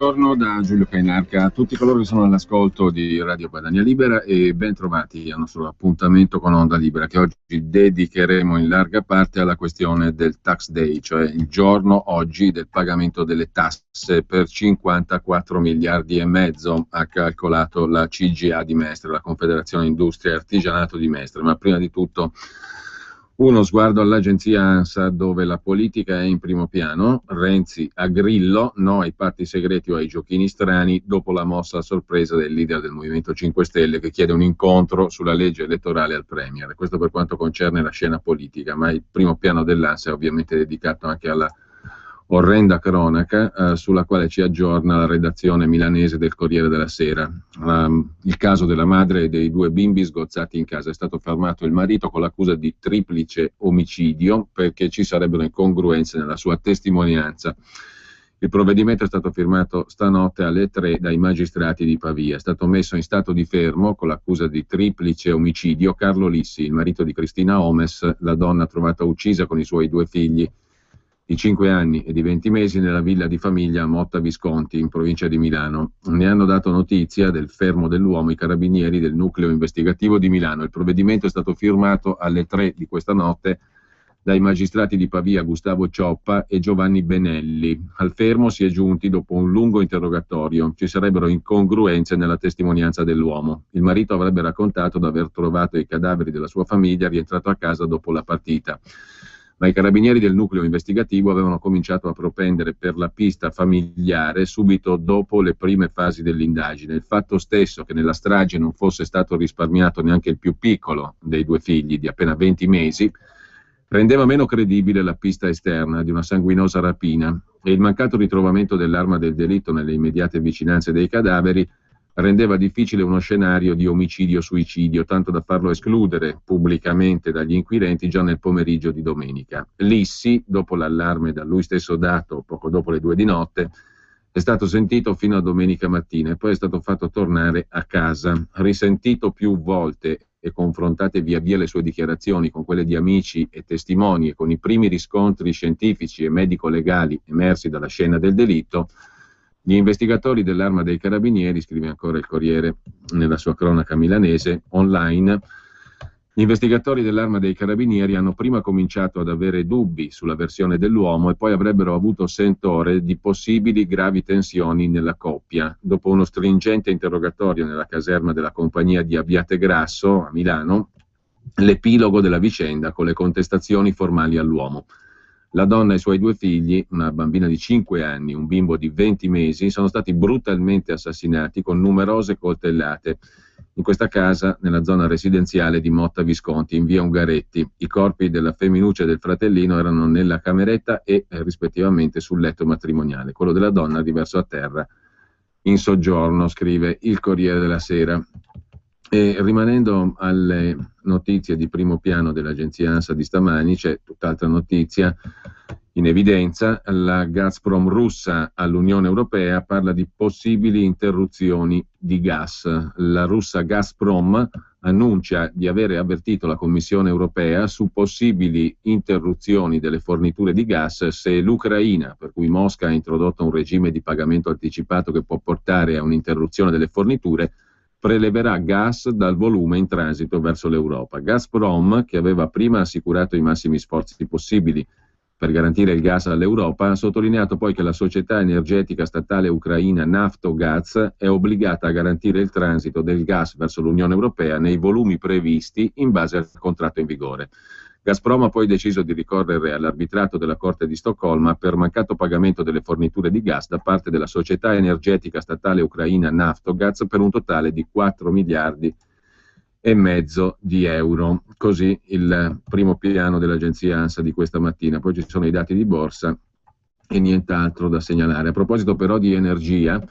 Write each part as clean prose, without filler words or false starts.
Buongiorno da Giulio Cainarca a tutti coloro che sono all'ascolto di Radio Padania Libera e ben trovati al nostro appuntamento con Onda Libera, che oggi dedicheremo in larga parte alla questione del Tax Day, cioè il giorno oggi del pagamento delle tasse per 54 miliardi e mezzo, ha calcolato la CGA di Mestre, la Confederazione Industria e Artigianato di Mestre. Ma prima di tutto uno sguardo all'agenzia ANSA, dove la politica è in primo piano. Renzi a Grillo, no ai patti segreti o ai giochini strani, dopo la mossa a sorpresa del leader del Movimento 5 Stelle che chiede un incontro sulla legge elettorale al Premier. Questo per quanto concerne la scena politica, ma il primo piano dell'ANSA è ovviamente dedicato anche alla orrenda cronaca sulla quale ci aggiorna la redazione milanese del Corriere della Sera. Il caso della madre e dei due bimbi sgozzati in casa. È stato fermato il marito con l'accusa di triplice omicidio perché ci sarebbero incongruenze nella sua testimonianza. Il provvedimento è stato firmato stanotte alle 3 dai magistrati di Pavia. È stato messo in stato di fermo con l'accusa di triplice omicidio Carlo Lissi, il marito di Cristina Omes, la donna trovata uccisa con i suoi due figli di 5 anni e di 20 mesi nella villa di famiglia a Motta Visconti, in provincia di Milano. Ne hanno dato notizia del fermo dell'uomo i carabinieri del nucleo investigativo di Milano. Il provvedimento è stato firmato alle 3 di questa notte dai magistrati di Pavia Gustavo Cioppa e Giovanni Benelli. Al fermo si è giunti dopo un lungo interrogatorio. Ci sarebbero incongruenze nella testimonianza dell'uomo. Il marito avrebbe raccontato di aver trovato i cadaveri della sua famiglia rientrato a casa dopo la partita. Ma i carabinieri del nucleo investigativo avevano cominciato a propendere per la pista familiare subito dopo le prime fasi dell'indagine. Il fatto stesso che nella strage non fosse stato risparmiato neanche il più piccolo dei due figli, di appena 20 mesi, rendeva meno credibile la pista esterna di una sanguinosa rapina, e il mancato ritrovamento dell'arma del delitto nelle immediate vicinanze dei cadaveri rendeva difficile uno scenario di omicidio-suicidio, tanto da farlo escludere pubblicamente dagli inquirenti già nel pomeriggio di domenica. Lissi, dopo l'allarme da lui stesso dato poco dopo le 2 di notte, è stato sentito fino a domenica mattina e poi è stato fatto tornare a casa. Risentito più volte e confrontate via via le sue dichiarazioni con quelle di amici e testimoni e con i primi riscontri scientifici e medico-legali emersi dalla scena del delitto, gli investigatori dell'Arma dei Carabinieri, scrive ancora il Corriere nella sua cronaca milanese online, gli investigatori dell'Arma dei Carabinieri hanno prima cominciato ad avere dubbi sulla versione dell'uomo e poi avrebbero avuto sentore di possibili gravi tensioni nella coppia. Dopo uno stringente interrogatorio nella caserma della compagnia di Abbiategrasso a Milano, l'epilogo della vicenda con le contestazioni formali all'uomo. La donna e i suoi due figli, una bambina di 5 anni, un bimbo di 20 mesi, sono stati brutalmente assassinati con numerose coltellate in questa casa nella zona residenziale di Motta Visconti, in via Ungaretti. I corpi della femminuccia e del fratellino erano nella cameretta e rispettivamente sul letto matrimoniale. Quello della donna riverso a terra in soggiorno, scrive il Corriere della Sera. E rimanendo alle notizie di primo piano dell'agenzia ANSA di stamani, c'è tutt'altra notizia in evidenza. La Gazprom russa all'Unione Europea parla di possibili interruzioni di gas. La russa Gazprom annuncia di avere avvertito la Commissione Europea su possibili interruzioni delle forniture di gas se l'Ucraina, per cui Mosca ha introdotto un regime di pagamento anticipato che può portare a un'interruzione delle forniture, preleverà gas dal volume in transito verso l'Europa. Gazprom, che aveva prima assicurato i massimi sforzi possibili per garantire il gas all'Europa, ha sottolineato poi che la società energetica statale ucraina Naftogaz è obbligata a garantire il transito del gas verso l'Unione Europea nei volumi previsti in base al contratto in vigore. Gazprom ha poi deciso di ricorrere all'arbitrato della Corte di Stoccolma per mancato pagamento delle forniture di gas da parte della società energetica statale ucraina Naftogaz per un totale di 4 miliardi e mezzo di euro. Così il primo piano dell'agenzia ANSA di questa mattina. Poi ci sono i dati di borsa e nient'altro da segnalare. A proposito però di energia,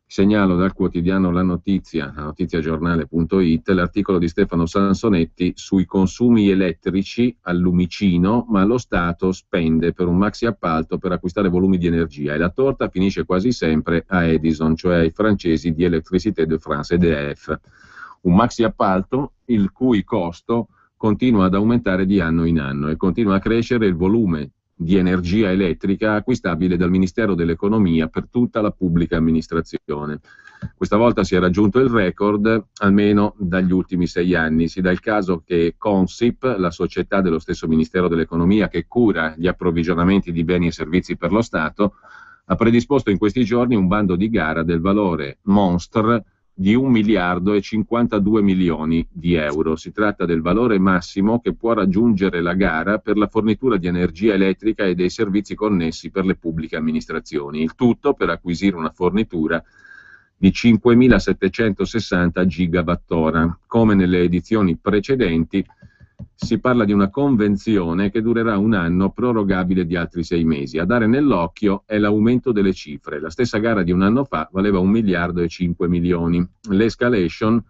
segnalo dal quotidiano La Notizia, notiziagiornale.it, l'articolo di Stefano Sansonetti sui consumi elettrici al Lumicino, ma lo Stato spende per un maxi appalto per acquistare volumi di energia e la torta finisce quasi sempre a Edison, cioè ai francesi di Électricité de France, EDF. Un maxi appalto il cui costo continua ad aumentare di anno in anno e continua a crescere il volume di energia elettrica acquistabile dal Ministero dell'Economia per tutta la pubblica amministrazione. Questa volta si è raggiunto il record, almeno dagli ultimi 6 anni. Si dà il caso che Consip, la società dello stesso Ministero dell'Economia che cura gli approvvigionamenti di beni e servizi per lo Stato, ha predisposto in questi giorni un bando di gara del valore monstre di 1 miliardo e 52 milioni di euro. Si tratta del valore massimo che può raggiungere la gara per la fornitura di energia elettrica e dei servizi connessi per le pubbliche amministrazioni. Il tutto per acquisire una fornitura di 5.760 gigawattora. Come nelle edizioni precedenti, si parla di una convenzione che durerà 1 anno, prorogabile di altri 6 mesi. A dare nell'occhio è l'aumento delle cifre. La stessa gara di 1 anno fa valeva 1 miliardo e 5 milioni. L'escalation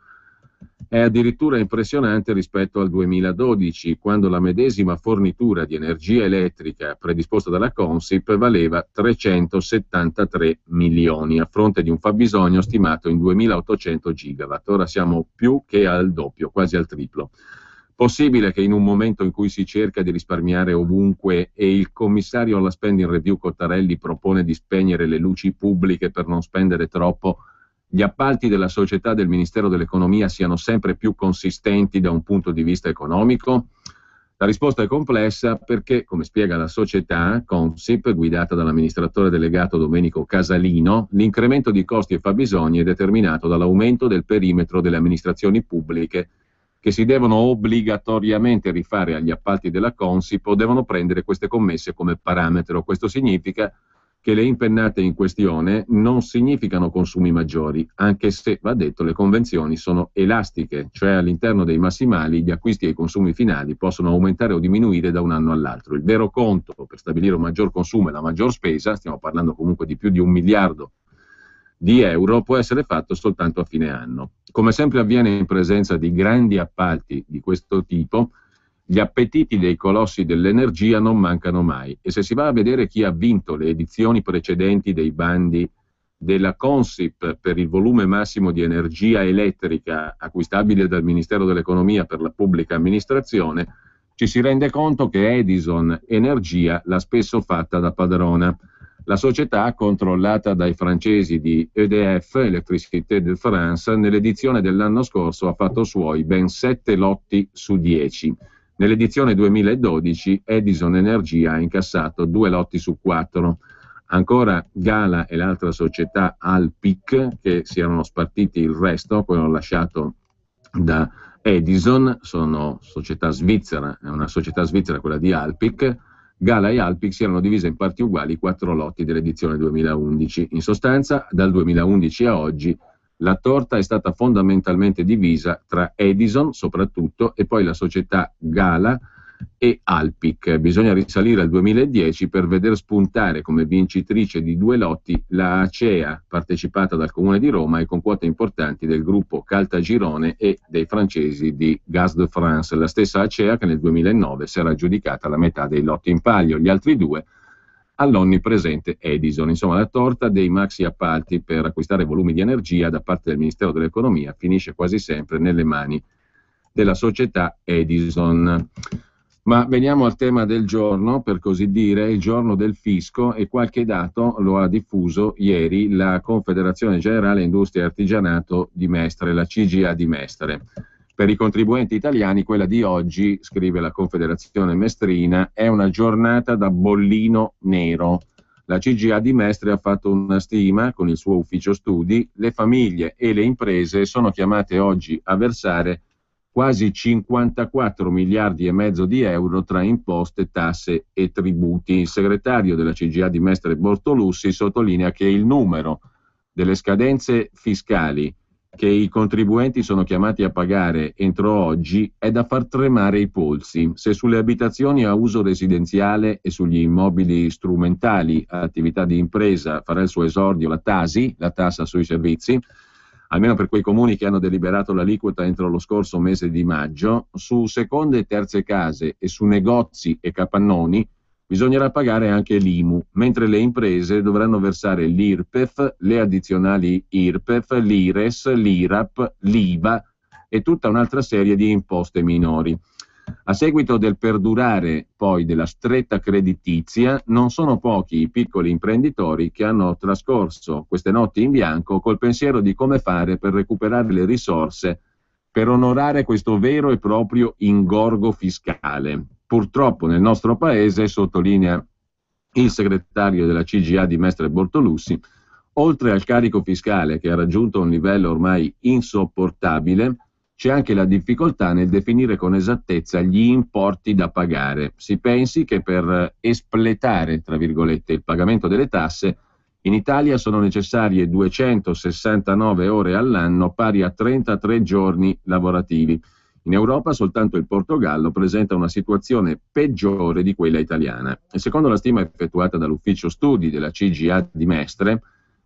è addirittura impressionante rispetto al 2012, quando la medesima fornitura di energia elettrica predisposta dalla Consip valeva 373 milioni, a fronte di un fabbisogno stimato in 2.800 gigawatt. Ora siamo più che al doppio, quasi al triplo. Possibile che in un momento in cui si cerca di risparmiare ovunque e il commissario alla spending review Cottarelli propone di spegnere le luci pubbliche per non spendere troppo, gli appalti della società del Ministero dell'Economia siano sempre più consistenti da un punto di vista economico? La risposta è complessa perché, come spiega la società Consip, guidata dall'amministratore delegato Domenico Casalino, l'incremento di costi e fabbisogni è determinato dall'aumento del perimetro delle amministrazioni pubbliche che si devono obbligatoriamente rifare agli appalti della Consip o devono prendere queste commesse come parametro. Questo significa che le impennate in questione non significano consumi maggiori, anche se, va detto, le convenzioni sono elastiche, cioè all'interno dei massimali gli acquisti e i consumi finali possono aumentare o diminuire da un anno all'altro. Il vero conto per stabilire un maggior consumo e la maggior spesa, stiamo parlando comunque di più di 1 miliardo di euro, può essere fatto soltanto a fine anno. Come sempre avviene in presenza di grandi appalti di questo tipo, gli appetiti dei colossi dell'energia non mancano mai, e se si va a vedere chi ha vinto le edizioni precedenti dei bandi della Consip per il volume massimo di energia elettrica acquistabile dal Ministero dell'Economia per la pubblica amministrazione, ci si rende conto che Edison Energia l'ha spesso fatta da padrona. La società, controllata dai francesi di EDF, Electricité de France, nell'edizione dell'anno scorso ha fatto suoi ben 7 lotti su 10. Nell'edizione 2012 Edison Energia ha incassato 2 lotti su 4. Ancora Gala e l'altra società Alpic, che si erano spartiti il resto, quello lasciato da Edison, sono società svizzera, è una società svizzera quella di Alpic. Gala e Alpic si erano divise in parti uguali 4 lotti dell'edizione 2011. In sostanza, dal 2011 a oggi, la torta è stata fondamentalmente divisa tra Edison, soprattutto, e poi la società Gala e Alpic. Bisogna risalire al 2010 per veder spuntare come vincitrice di 2 lotti la Acea, partecipata dal Comune di Roma e con quote importanti del gruppo Caltagirone e dei francesi di Gaz de France, la stessa Acea che nel 2009 si era aggiudicata la metà dei lotti in palio, gli altri 2 all'onnipresente Edison. Insomma, la torta dei maxi appalti per acquistare volumi di energia da parte del Ministero dell'Economia finisce quasi sempre nelle mani della società Edison. Ma veniamo al tema del giorno, per così dire, il giorno del fisco, e qualche dato lo ha diffuso ieri la Confederazione Generale Industria e Artigianato di Mestre, la CGA di Mestre. Per i contribuenti italiani quella di oggi, scrive la Confederazione Mestrina, è una giornata da bollino nero. La CGA di Mestre ha fatto una stima con il suo ufficio studi: le famiglie e le imprese sono chiamate oggi a versare quasi 54 miliardi e mezzo di euro tra imposte, tasse e tributi. Il segretario della CGA di Mestre Bortolussi sottolinea che il numero delle scadenze fiscali che i contribuenti sono chiamati a pagare entro oggi è da far tremare i polsi. Se sulle abitazioni a uso residenziale e sugli immobili strumentali a attività di impresa farà il suo esordio la TASI, la tassa sui servizi, almeno per quei comuni che hanno deliberato l'aliquota entro lo scorso mese di maggio, su seconde e terze case e su negozi e capannoni bisognerà pagare anche l'IMU, mentre le imprese dovranno versare l'IRPEF, le addizionali IRPEF, l'IRES, l'IRAP, l'IVA e tutta un'altra serie di imposte minori. A seguito del perdurare poi della stretta creditizia, non sono pochi i piccoli imprenditori che hanno trascorso queste notti in bianco col pensiero di come fare per recuperare le risorse per onorare questo vero e proprio ingorgo fiscale. Purtroppo nel nostro paese, sottolinea il segretario della CGIA di Mestre Bortolussi, oltre al carico fiscale che ha raggiunto un livello ormai insopportabile, c'è anche la difficoltà nel definire con esattezza gli importi da pagare. Si pensi che per espletare, tra virgolette, il pagamento delle tasse, in Italia sono necessarie 269 ore all'anno, pari a 33 giorni lavorativi. In Europa soltanto il Portogallo presenta una situazione peggiore di quella italiana. E secondo la stima effettuata dall'ufficio studi della CGIA di Mestre,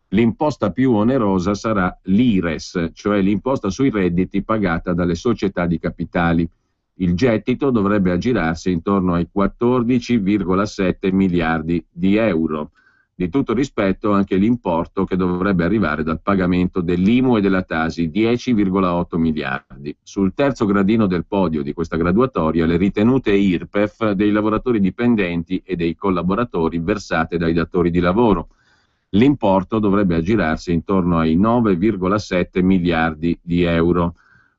l'imposta più onerosa sarà l'IRES, cioè l'imposta sui redditi pagata dalle società di capitali. Il gettito dovrebbe aggirarsi intorno ai 14,7 miliardi di euro. Di tutto rispetto anche l'importo che dovrebbe arrivare dal pagamento dell'IMU e della Tasi, 10,8 miliardi. Sul terzo gradino del podio di questa graduatoria le ritenute IRPEF dei lavoratori dipendenti e dei collaboratori versate dai datori di lavoro. L'importo dovrebbe aggirarsi intorno ai 9,7 miliardi di euro.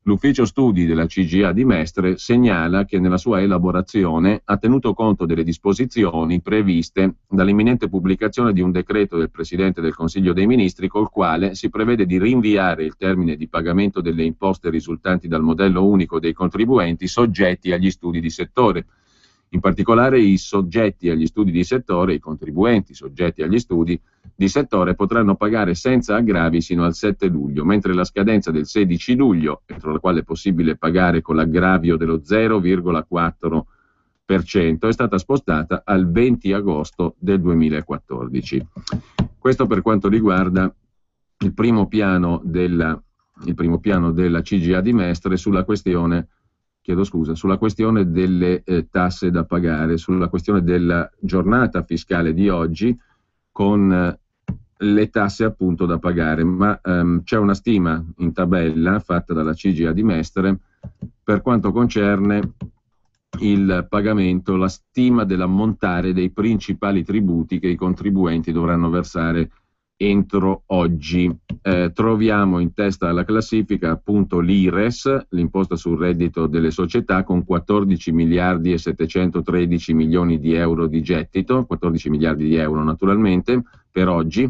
L'ufficio studi della CGIA di Mestre segnala che nella sua elaborazione ha tenuto conto delle disposizioni previste dall'imminente pubblicazione di un decreto del Presidente del Consiglio dei Ministri col quale si prevede di rinviare il termine di pagamento delle imposte risultanti dal modello unico dei contribuenti soggetti agli studi di settore. In particolare i soggetti agli studi di settore, i contribuenti soggetti agli studi di settore potranno pagare senza aggravi sino al 7 luglio, mentre la scadenza del 16 luglio, entro la quale è possibile pagare con l'aggravio dello 0,4%, è stata spostata al 20 agosto del 2014. Questo per quanto riguarda il primo piano della CGIA di Mestre sulla questione delle tasse da pagare, sulla questione della giornata fiscale di oggi con le tasse appunto da pagare. Ma c'è una stima in tabella fatta dalla CGIA di Mestre per quanto concerne il pagamento, la stima dell'ammontare dei principali tributi che i contribuenti dovranno versare entro oggi. Troviamo in testa alla classifica appunto l'IRES, l'imposta sul reddito delle società, con 14 miliardi e 713 milioni di euro di gettito, 14 miliardi di euro naturalmente per oggi,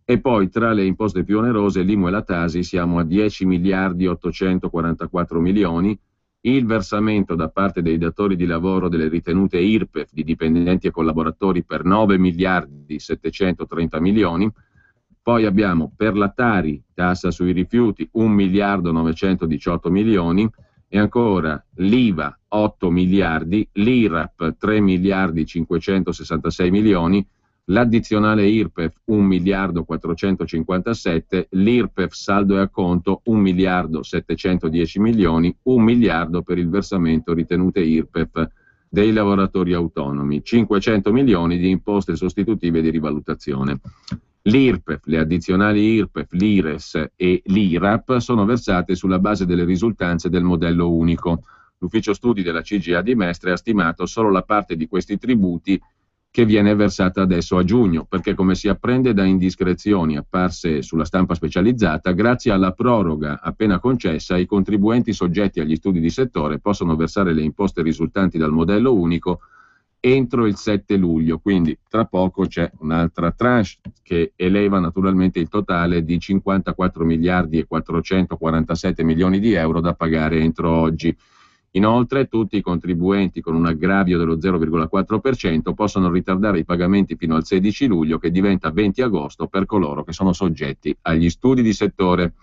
e poi tra le imposte più onerose l'IMU e la Tasi siamo a 10 miliardi e 844 milioni, il versamento da parte dei datori di lavoro delle ritenute IRPEF di dipendenti e collaboratori per 9 miliardi e 730 milioni. Poi abbiamo per la Tari, tassa sui rifiuti, 1 miliardo 918 milioni, e ancora l'IVA 8 miliardi, l'IRAP 3 miliardi 566 milioni, l'addizionale IRPEF 1 miliardo 457, l'IRPEF saldo e acconto 1 miliardo 710 milioni, 1 miliardo per il versamento ritenute IRPEF dei lavoratori autonomi, 500 milioni di imposte sostitutive di rivalutazione. L'IRPEF, le addizionali IRPEF, l'IRES e l'IRAP sono versate sulla base delle risultanze del modello unico. L'ufficio studi della CGIA di Mestre ha stimato solo la parte di questi tributi che viene versata adesso a giugno, perché come si apprende da indiscrezioni apparse sulla stampa specializzata, grazie alla proroga appena concessa, i contribuenti soggetti agli studi di settore possono versare le imposte risultanti dal modello unico entro il 7 luglio, quindi tra poco c'è un'altra tranche che eleva naturalmente il totale di 54 miliardi e 447 milioni di euro da pagare entro oggi. Inoltre tutti i contribuenti con un aggravio dello 0,4% possono ritardare i pagamenti fino al 16 luglio, che diventa 20 agosto per coloro che sono soggetti agli studi di settore.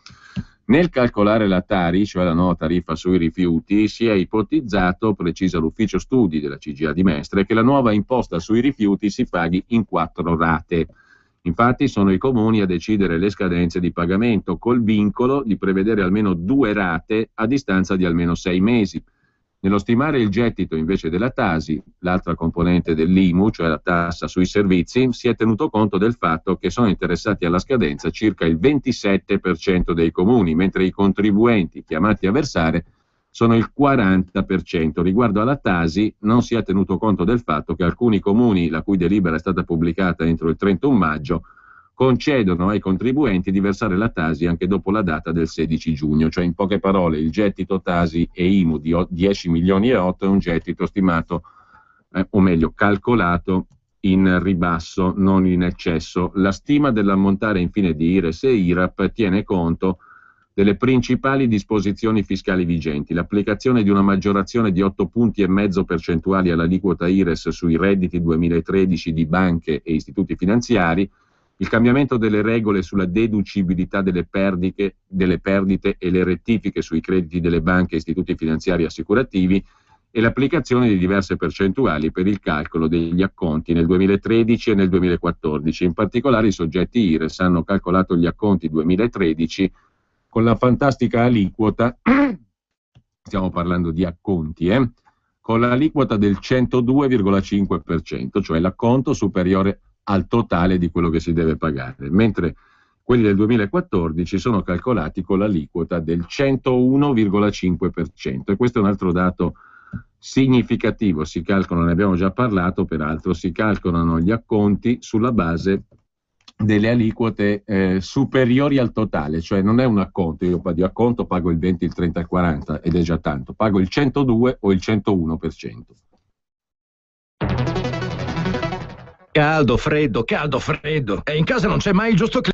Nel calcolare la Tari, cioè la nuova tariffa sui rifiuti, si è ipotizzato, precisa l'ufficio studi della CGIA di Mestre, che la nuova imposta sui rifiuti si paghi in 4 rate. Infatti sono i comuni a decidere le scadenze di pagamento, col vincolo di prevedere almeno 2 rate a distanza di almeno 6 mesi. Nello stimare il gettito invece della Tasi, l'altra componente dell'IMU, cioè la tassa sui servizi, si è tenuto conto del fatto che sono interessati alla scadenza circa il 27% dei comuni, mentre i contribuenti chiamati a versare sono il 40%. Riguardo alla Tasi non si è tenuto conto del fatto che alcuni comuni, la cui delibera è stata pubblicata entro il 31 maggio, concedono ai contribuenti di versare la Tasi anche dopo la data del 16 giugno, cioè in poche parole il gettito Tasi e IMU di 10 milioni e 8 è un gettito stimato, o meglio calcolato in ribasso, non in eccesso. La stima dell'ammontare infine di IRES e IRAP tiene conto delle principali disposizioni fiscali vigenti, l'applicazione di una maggiorazione di 8 punti e mezzo percentuali all'aliquota IRES sui redditi 2013 di banche e istituti finanziari, il cambiamento delle regole sulla deducibilità delle perdite e le rettifiche sui crediti delle banche e istituti finanziari assicurativi e l'applicazione di diverse percentuali per il calcolo degli acconti nel 2013 e nel 2014. In particolare i soggetti IRES hanno calcolato gli acconti 2013 con la fantastica aliquota, stiamo parlando di acconti, con l'aliquota del 102,5%, cioè l'acconto superiore al totale di quello che si deve pagare, mentre quelli del 2014 sono calcolati con l'aliquota del 101,5%. E questo è un altro dato significativo. Si calcolano, ne abbiamo già parlato peraltro, si calcolano gli acconti sulla base delle aliquote superiori al totale, cioè non è un acconto, io di acconto pago il 20, il 30, il 40 ed è già tanto, pago il 102 o il 101%. Caldo, freddo, caldo, freddo. E in casa non c'è mai il giusto clima.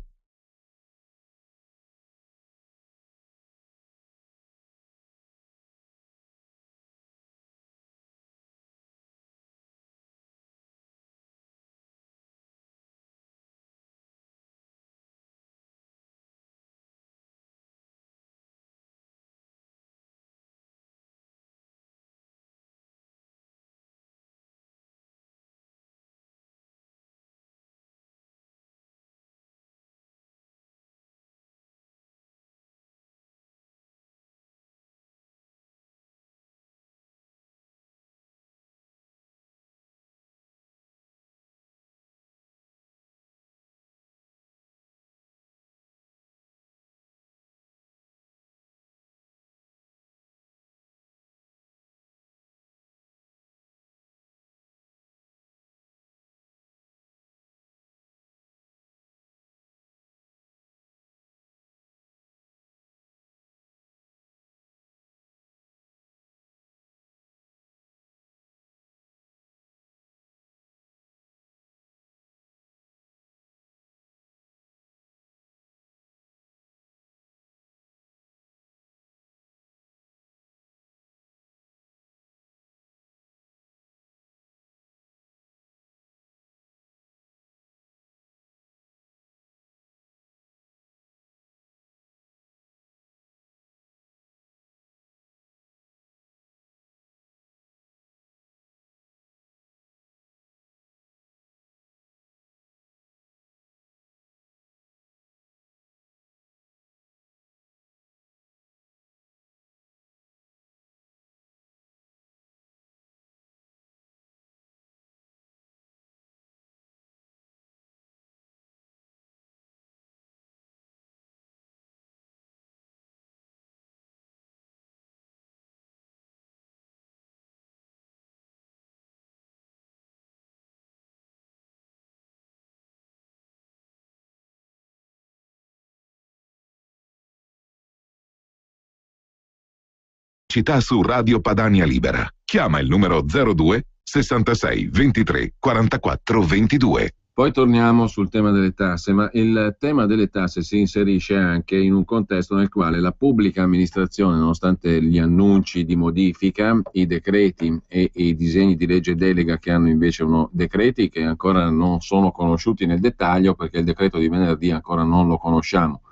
Città su Radio Padania Libera. Chiama il numero 02 66 23 44 22. Poi torniamo sul tema delle tasse, ma il tema delle tasse si inserisce anche in un contesto nel quale la pubblica amministrazione, nonostante gli annunci di modifica, i decreti e i disegni di legge delega che hanno invece decreti che ancora non sono conosciuti nel dettaglio, perché il decreto di venerdì ancora non lo conosciamo,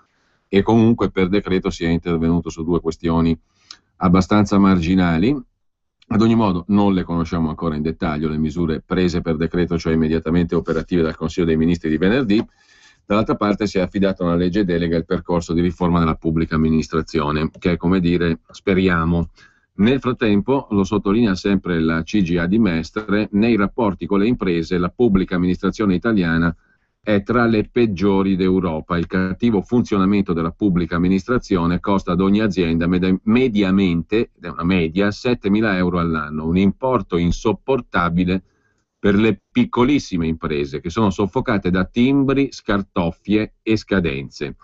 e comunque per decreto si è intervenuto su due questioni abbastanza marginali. Ad ogni modo non le conosciamo ancora in dettaglio le misure prese per decreto, cioè immediatamente operative dal Consiglio dei Ministri di venerdì. Dall'altra parte si è affidato a una legge delega il percorso di riforma della pubblica amministrazione, che è, come dire, speriamo. Nel frattempo, lo sottolinea sempre la CGIA di Mestre, nei rapporti con le imprese la pubblica amministrazione italiana è tra le peggiori d'Europa. Il cattivo funzionamento della pubblica amministrazione costa ad ogni azienda mediamente, ed è una media, 7.000 euro all'anno, un importo insopportabile per le piccolissime imprese che sono soffocate da timbri, scartoffie e scadenze.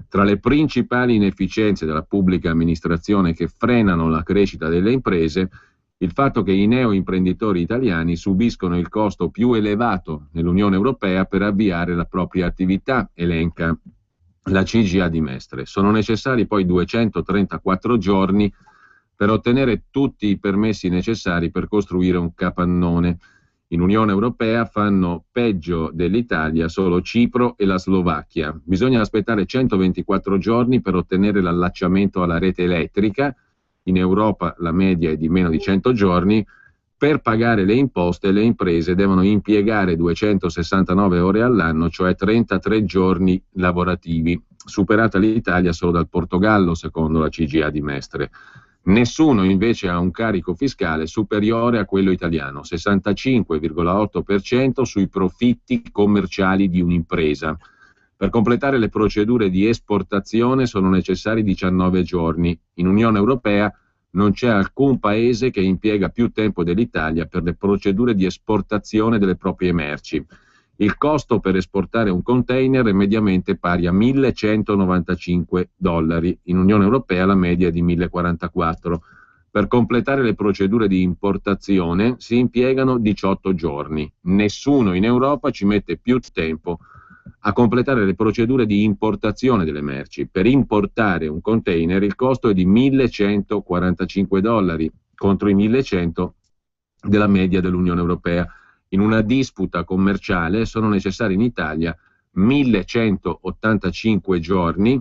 Tra le principali inefficienze della pubblica amministrazione che frenano la crescita delle imprese, il fatto che i neoimprenditori italiani subiscono il costo più elevato nell'Unione Europea per avviare la propria attività, elenca la CGIA di Mestre. Sono necessari poi 234 giorni per ottenere tutti i permessi necessari per costruire un capannone. In Unione Europea fanno peggio dell'Italia solo Cipro e la Slovacchia. Bisogna aspettare 124 giorni per ottenere l'allacciamento alla rete elettrica. In Europa la media è di meno di 100 giorni. Per pagare le imposte le imprese devono impiegare 269 ore all'anno, cioè 33 giorni lavorativi, superata l'Italia solo dal Portogallo, secondo la CGIA di Mestre. Nessuno invece ha un carico fiscale superiore a quello italiano, 65,8% sui profitti commerciali di un'impresa. Per completare le procedure di esportazione sono necessari 19 giorni. In Unione Europea non c'è alcun paese che impiega più tempo dell'Italia per le procedure di esportazione delle proprie merci. Il costo per esportare un container è mediamente pari a $1.195. In Unione Europea la media è di 1.044. Per completare le procedure di importazione si impiegano 18 giorni. Nessuno in Europa ci mette più tempo a completare le procedure di importazione delle merci. Per importare un container il costo è di $1.145 contro i 1.100 della media dell'Unione Europea. In una disputa commerciale sono necessari in Italia 1.185 giorni,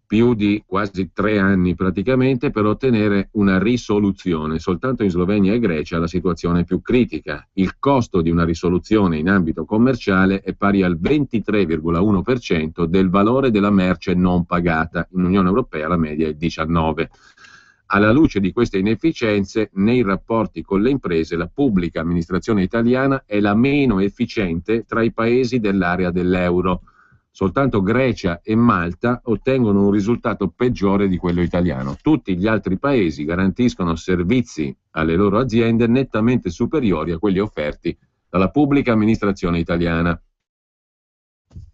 più di quasi 3 anni praticamente, per ottenere una risoluzione. Soltanto in Slovenia e Grecia la situazione è più critica. Il costo di una risoluzione in ambito commerciale è pari al 23,1% del valore della merce non pagata. In Unione Europea la media è 19%. Alla luce di queste inefficienze, nei rapporti con le imprese, la pubblica amministrazione italiana è la meno efficiente tra i paesi dell'area dell'euro. Soltanto Grecia e Malta ottengono un risultato peggiore di quello italiano. Tutti gli altri paesi garantiscono servizi alle loro aziende nettamente superiori a quelli offerti dalla pubblica amministrazione italiana.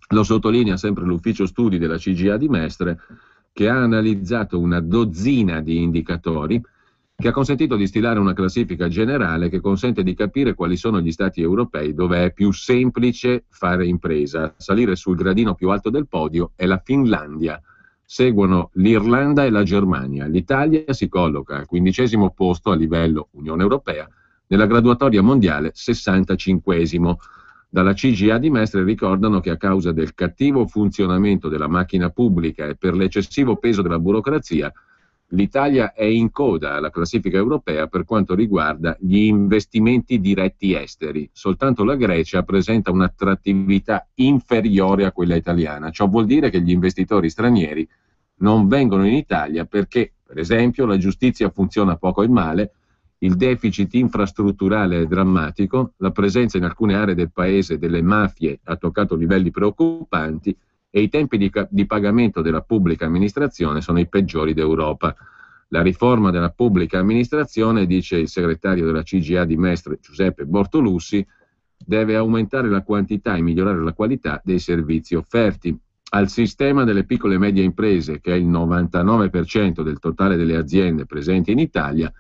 Lo sottolinea sempre l'ufficio studi della CGIA di Mestre, che ha analizzato una dozzina di indicatori, che ha consentito di stilare una classifica generale che consente di capire quali sono gli stati europei dove è più semplice fare impresa. Salire sul gradino più alto del podio è la Finlandia, seguono l'Irlanda e la Germania. L'Italia si colloca al 15° posto a livello Unione Europea, nella graduatoria mondiale 65°. Dalla CGIA di Mestre ricordano che a causa del cattivo funzionamento della macchina pubblica e per l'eccessivo peso della burocrazia, l'Italia è in coda alla classifica europea per quanto riguarda gli investimenti diretti esteri. Soltanto la Grecia presenta un'attrattività inferiore a quella italiana. Ciò vuol dire che gli investitori stranieri non vengono in Italia perché, per esempio, la giustizia funziona poco e male, il deficit infrastrutturale è drammatico, la presenza in alcune aree del paese delle mafie ha toccato livelli preoccupanti e i tempi di pagamento della pubblica amministrazione sono i peggiori d'Europa. La riforma della pubblica amministrazione, dice il segretario della CGIA di Mestre Giuseppe Bortolussi, deve aumentare la quantità e migliorare la qualità dei servizi offerti. Al sistema delle piccole e medie imprese, che è il 99% del totale delle aziende presenti in Italia,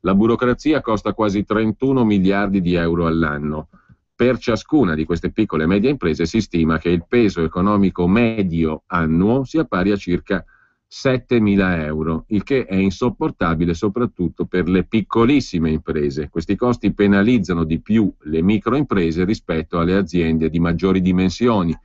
la burocrazia costa quasi 31 miliardi di euro all'anno. Per ciascuna di queste piccole e medie imprese si stima che il peso economico medio annuo sia pari a circa 7.000 euro, il che è insopportabile soprattutto per le piccolissime imprese. Questi costi penalizzano di più le microimprese rispetto alle aziende di maggiori dimensioni.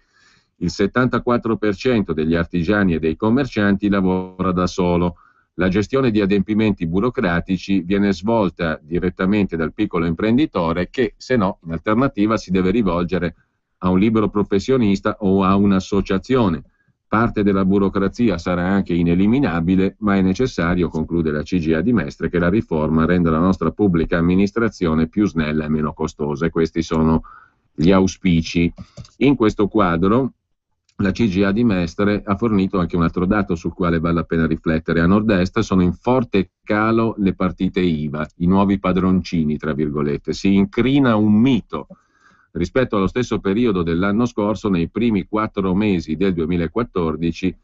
Il 74% degli artigiani e dei commercianti lavora da solo. La gestione di adempimenti burocratici viene svolta direttamente dal piccolo imprenditore che, se no, in alternativa si deve rivolgere a un libero professionista o a un'associazione. Parte della burocrazia sarà anche ineliminabile, ma è necessario, conclude la CGIA di Mestre, che la riforma renda la nostra pubblica amministrazione più snella e meno costosa. E questi sono gli auspici. In questo quadro la CGIA di Mestre ha fornito anche un altro dato sul quale vale la pena riflettere. A nord-est sono in forte calo le partite IVA, i nuovi padroncini, tra virgolette. Si incrina un mito. Rispetto allo stesso periodo dell'anno scorso, nei primi 4 mesi del 2014,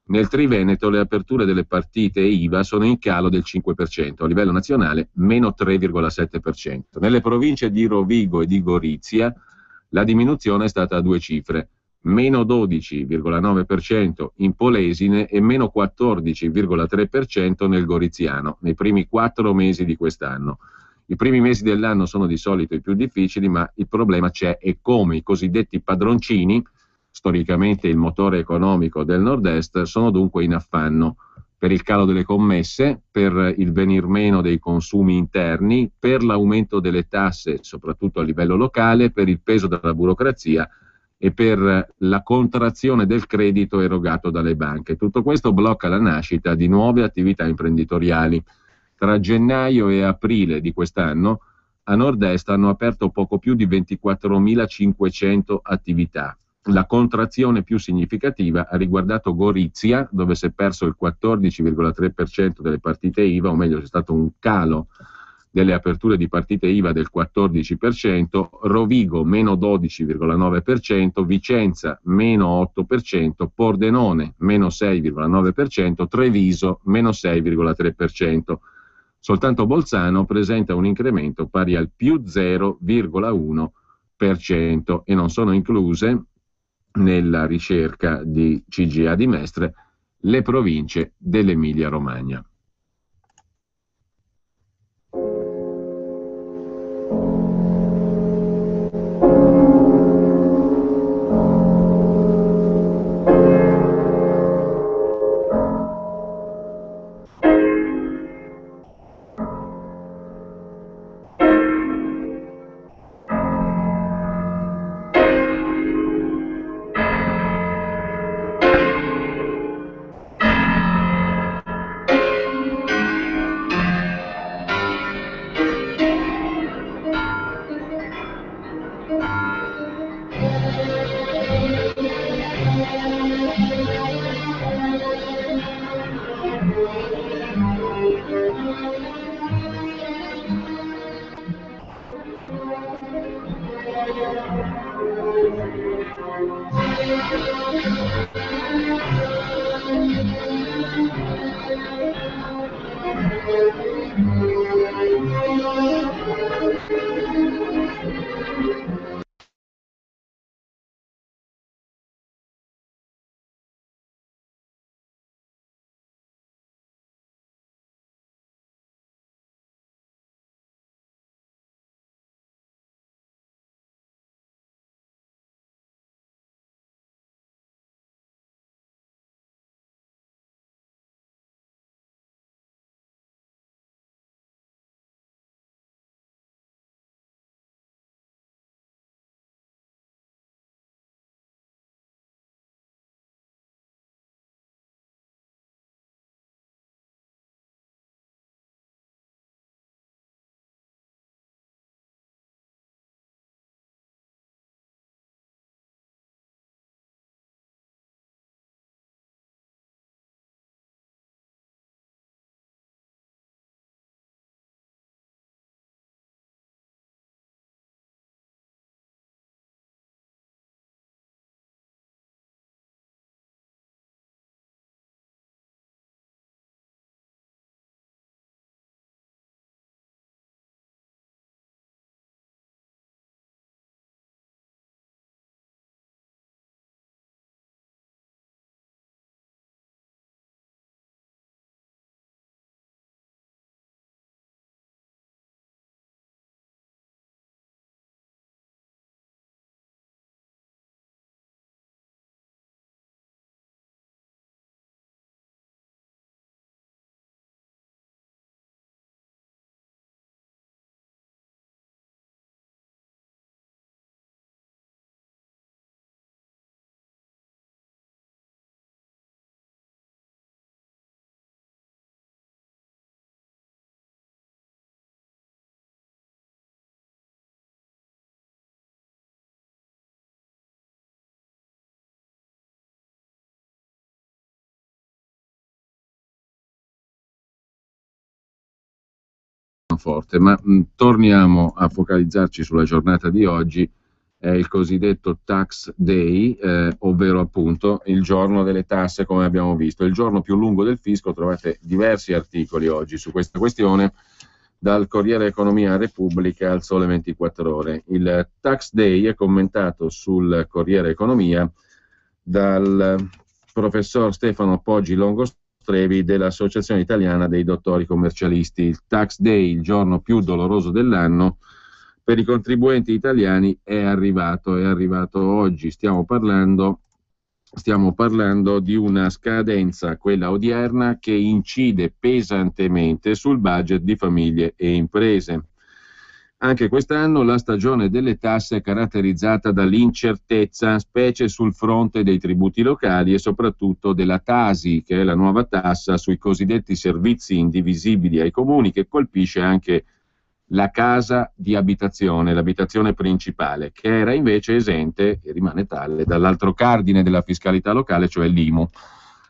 nel Triveneto le aperture delle partite IVA sono in calo del 5%, a livello nazionale meno 3,7%. Nelle province di Rovigo e di Gorizia la diminuzione è stata a 2 cifre, meno 12,9% in Polesine e meno 14,3% nel Goriziano, nei primi 4 mesi di quest'anno. I primi mesi dell'anno sono di solito i più difficili, ma il problema c'è e come i cosiddetti padroncini, storicamente il motore economico del nord-est, sono dunque in affanno per il calo delle commesse, per il venir meno dei consumi interni, per l'aumento delle tasse, soprattutto a livello locale, per il peso della burocrazia e per la contrazione del credito erogato dalle banche. Tutto questo blocca la nascita di nuove attività imprenditoriali. Tra gennaio e aprile di quest'anno a nord-est hanno aperto poco più di 24.500 attività. La contrazione più significativa ha riguardato Gorizia, dove si è perso il 14,3% delle partite IVA, o meglio c'è stato un calo delle aperture di partite IVA del 14%, Rovigo meno 12,9%, Vicenza meno 8%, Pordenone meno 6,9%, Treviso meno 6,3%. Soltanto Bolzano presenta un incremento pari al più 0,1% e non sono incluse nella ricerca di CGIA di Mestre le province dell'Emilia-Romagna. Francoforte. Ma torniamo a focalizzarci sulla giornata di oggi. È il cosiddetto Tax Day, ovvero appunto il giorno delle tasse, come abbiamo visto, il giorno più lungo del fisco. Trovate diversi articoli oggi su questa questione, dal Corriere Economia a Repubblica al Sole 24 Ore. Il Tax Day è commentato sul Corriere Economia dal professor Stefano Poggi Longostrevi dell'Associazione Italiana dei Dottori Commercialisti. Il Tax Day, il giorno più doloroso dell'anno per i contribuenti italiani, è arrivato oggi. Stiamo parlando di una scadenza, quella odierna, che incide pesantemente sul budget di famiglie e imprese. Anche quest'anno la stagione delle tasse è caratterizzata dall'incertezza, specie sul fronte dei tributi locali e soprattutto della Tasi, che è la nuova tassa sui cosiddetti servizi indivisibili ai comuni, che colpisce anche la casa di abitazione, l'abitazione principale, che era invece esente, e rimane tale, dall'altro cardine della fiscalità locale, cioè l'IMU.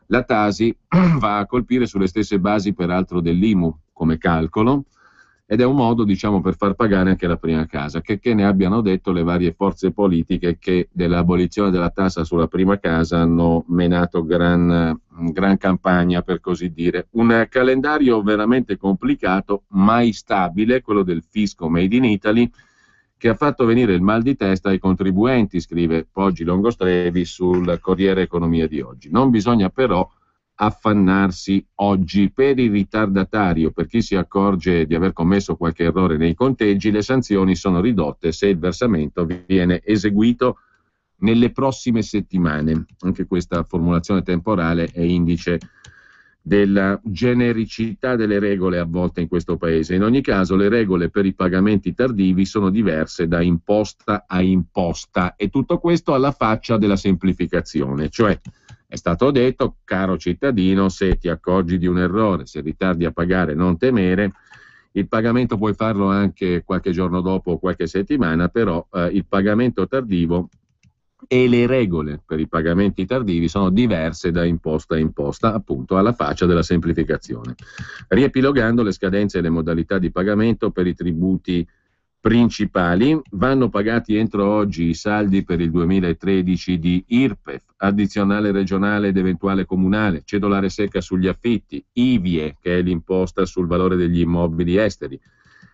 La Tasi va a colpire sulle stesse basi peraltro dell'IMU come calcolo, ed è un modo, diciamo, per far pagare anche la prima casa, che ne abbiano detto le varie forze politiche che dell'abolizione della tassa sulla prima casa hanno menato gran campagna, per così dire. Un calendario veramente complicato, mai stabile, quello del fisco made in Italy, che ha fatto venire il mal di testa ai contribuenti, scrive Poggi Longostrevi sul Corriere Economia di oggi. Non bisogna però affannarsi oggi. Per il ritardatario, per chi si accorge di aver commesso qualche errore nei conteggi, le sanzioni sono ridotte se il versamento viene eseguito nelle prossime settimane. Anche questa formulazione temporale è indice della genericità delle regole a volte in questo paese. In ogni caso, le regole per i pagamenti tardivi sono diverse da imposta a imposta, e tutto questo alla faccia della semplificazione. Cioè, è stato detto, caro cittadino, se ti accorgi di un errore, se ritardi a pagare, non temere, il pagamento puoi farlo anche qualche giorno dopo o qualche settimana, però il pagamento tardivo e le regole per i pagamenti tardivi sono diverse da imposta a imposta, appunto alla faccia della semplificazione. Riepilogando, le scadenze e le modalità di pagamento per i tributi principali: vanno pagati entro oggi i saldi per il 2013 di IRPEF, addizionale regionale ed eventuale comunale, cedolare secca sugli affitti, IVIE, che è l'imposta sul valore degli immobili esteri,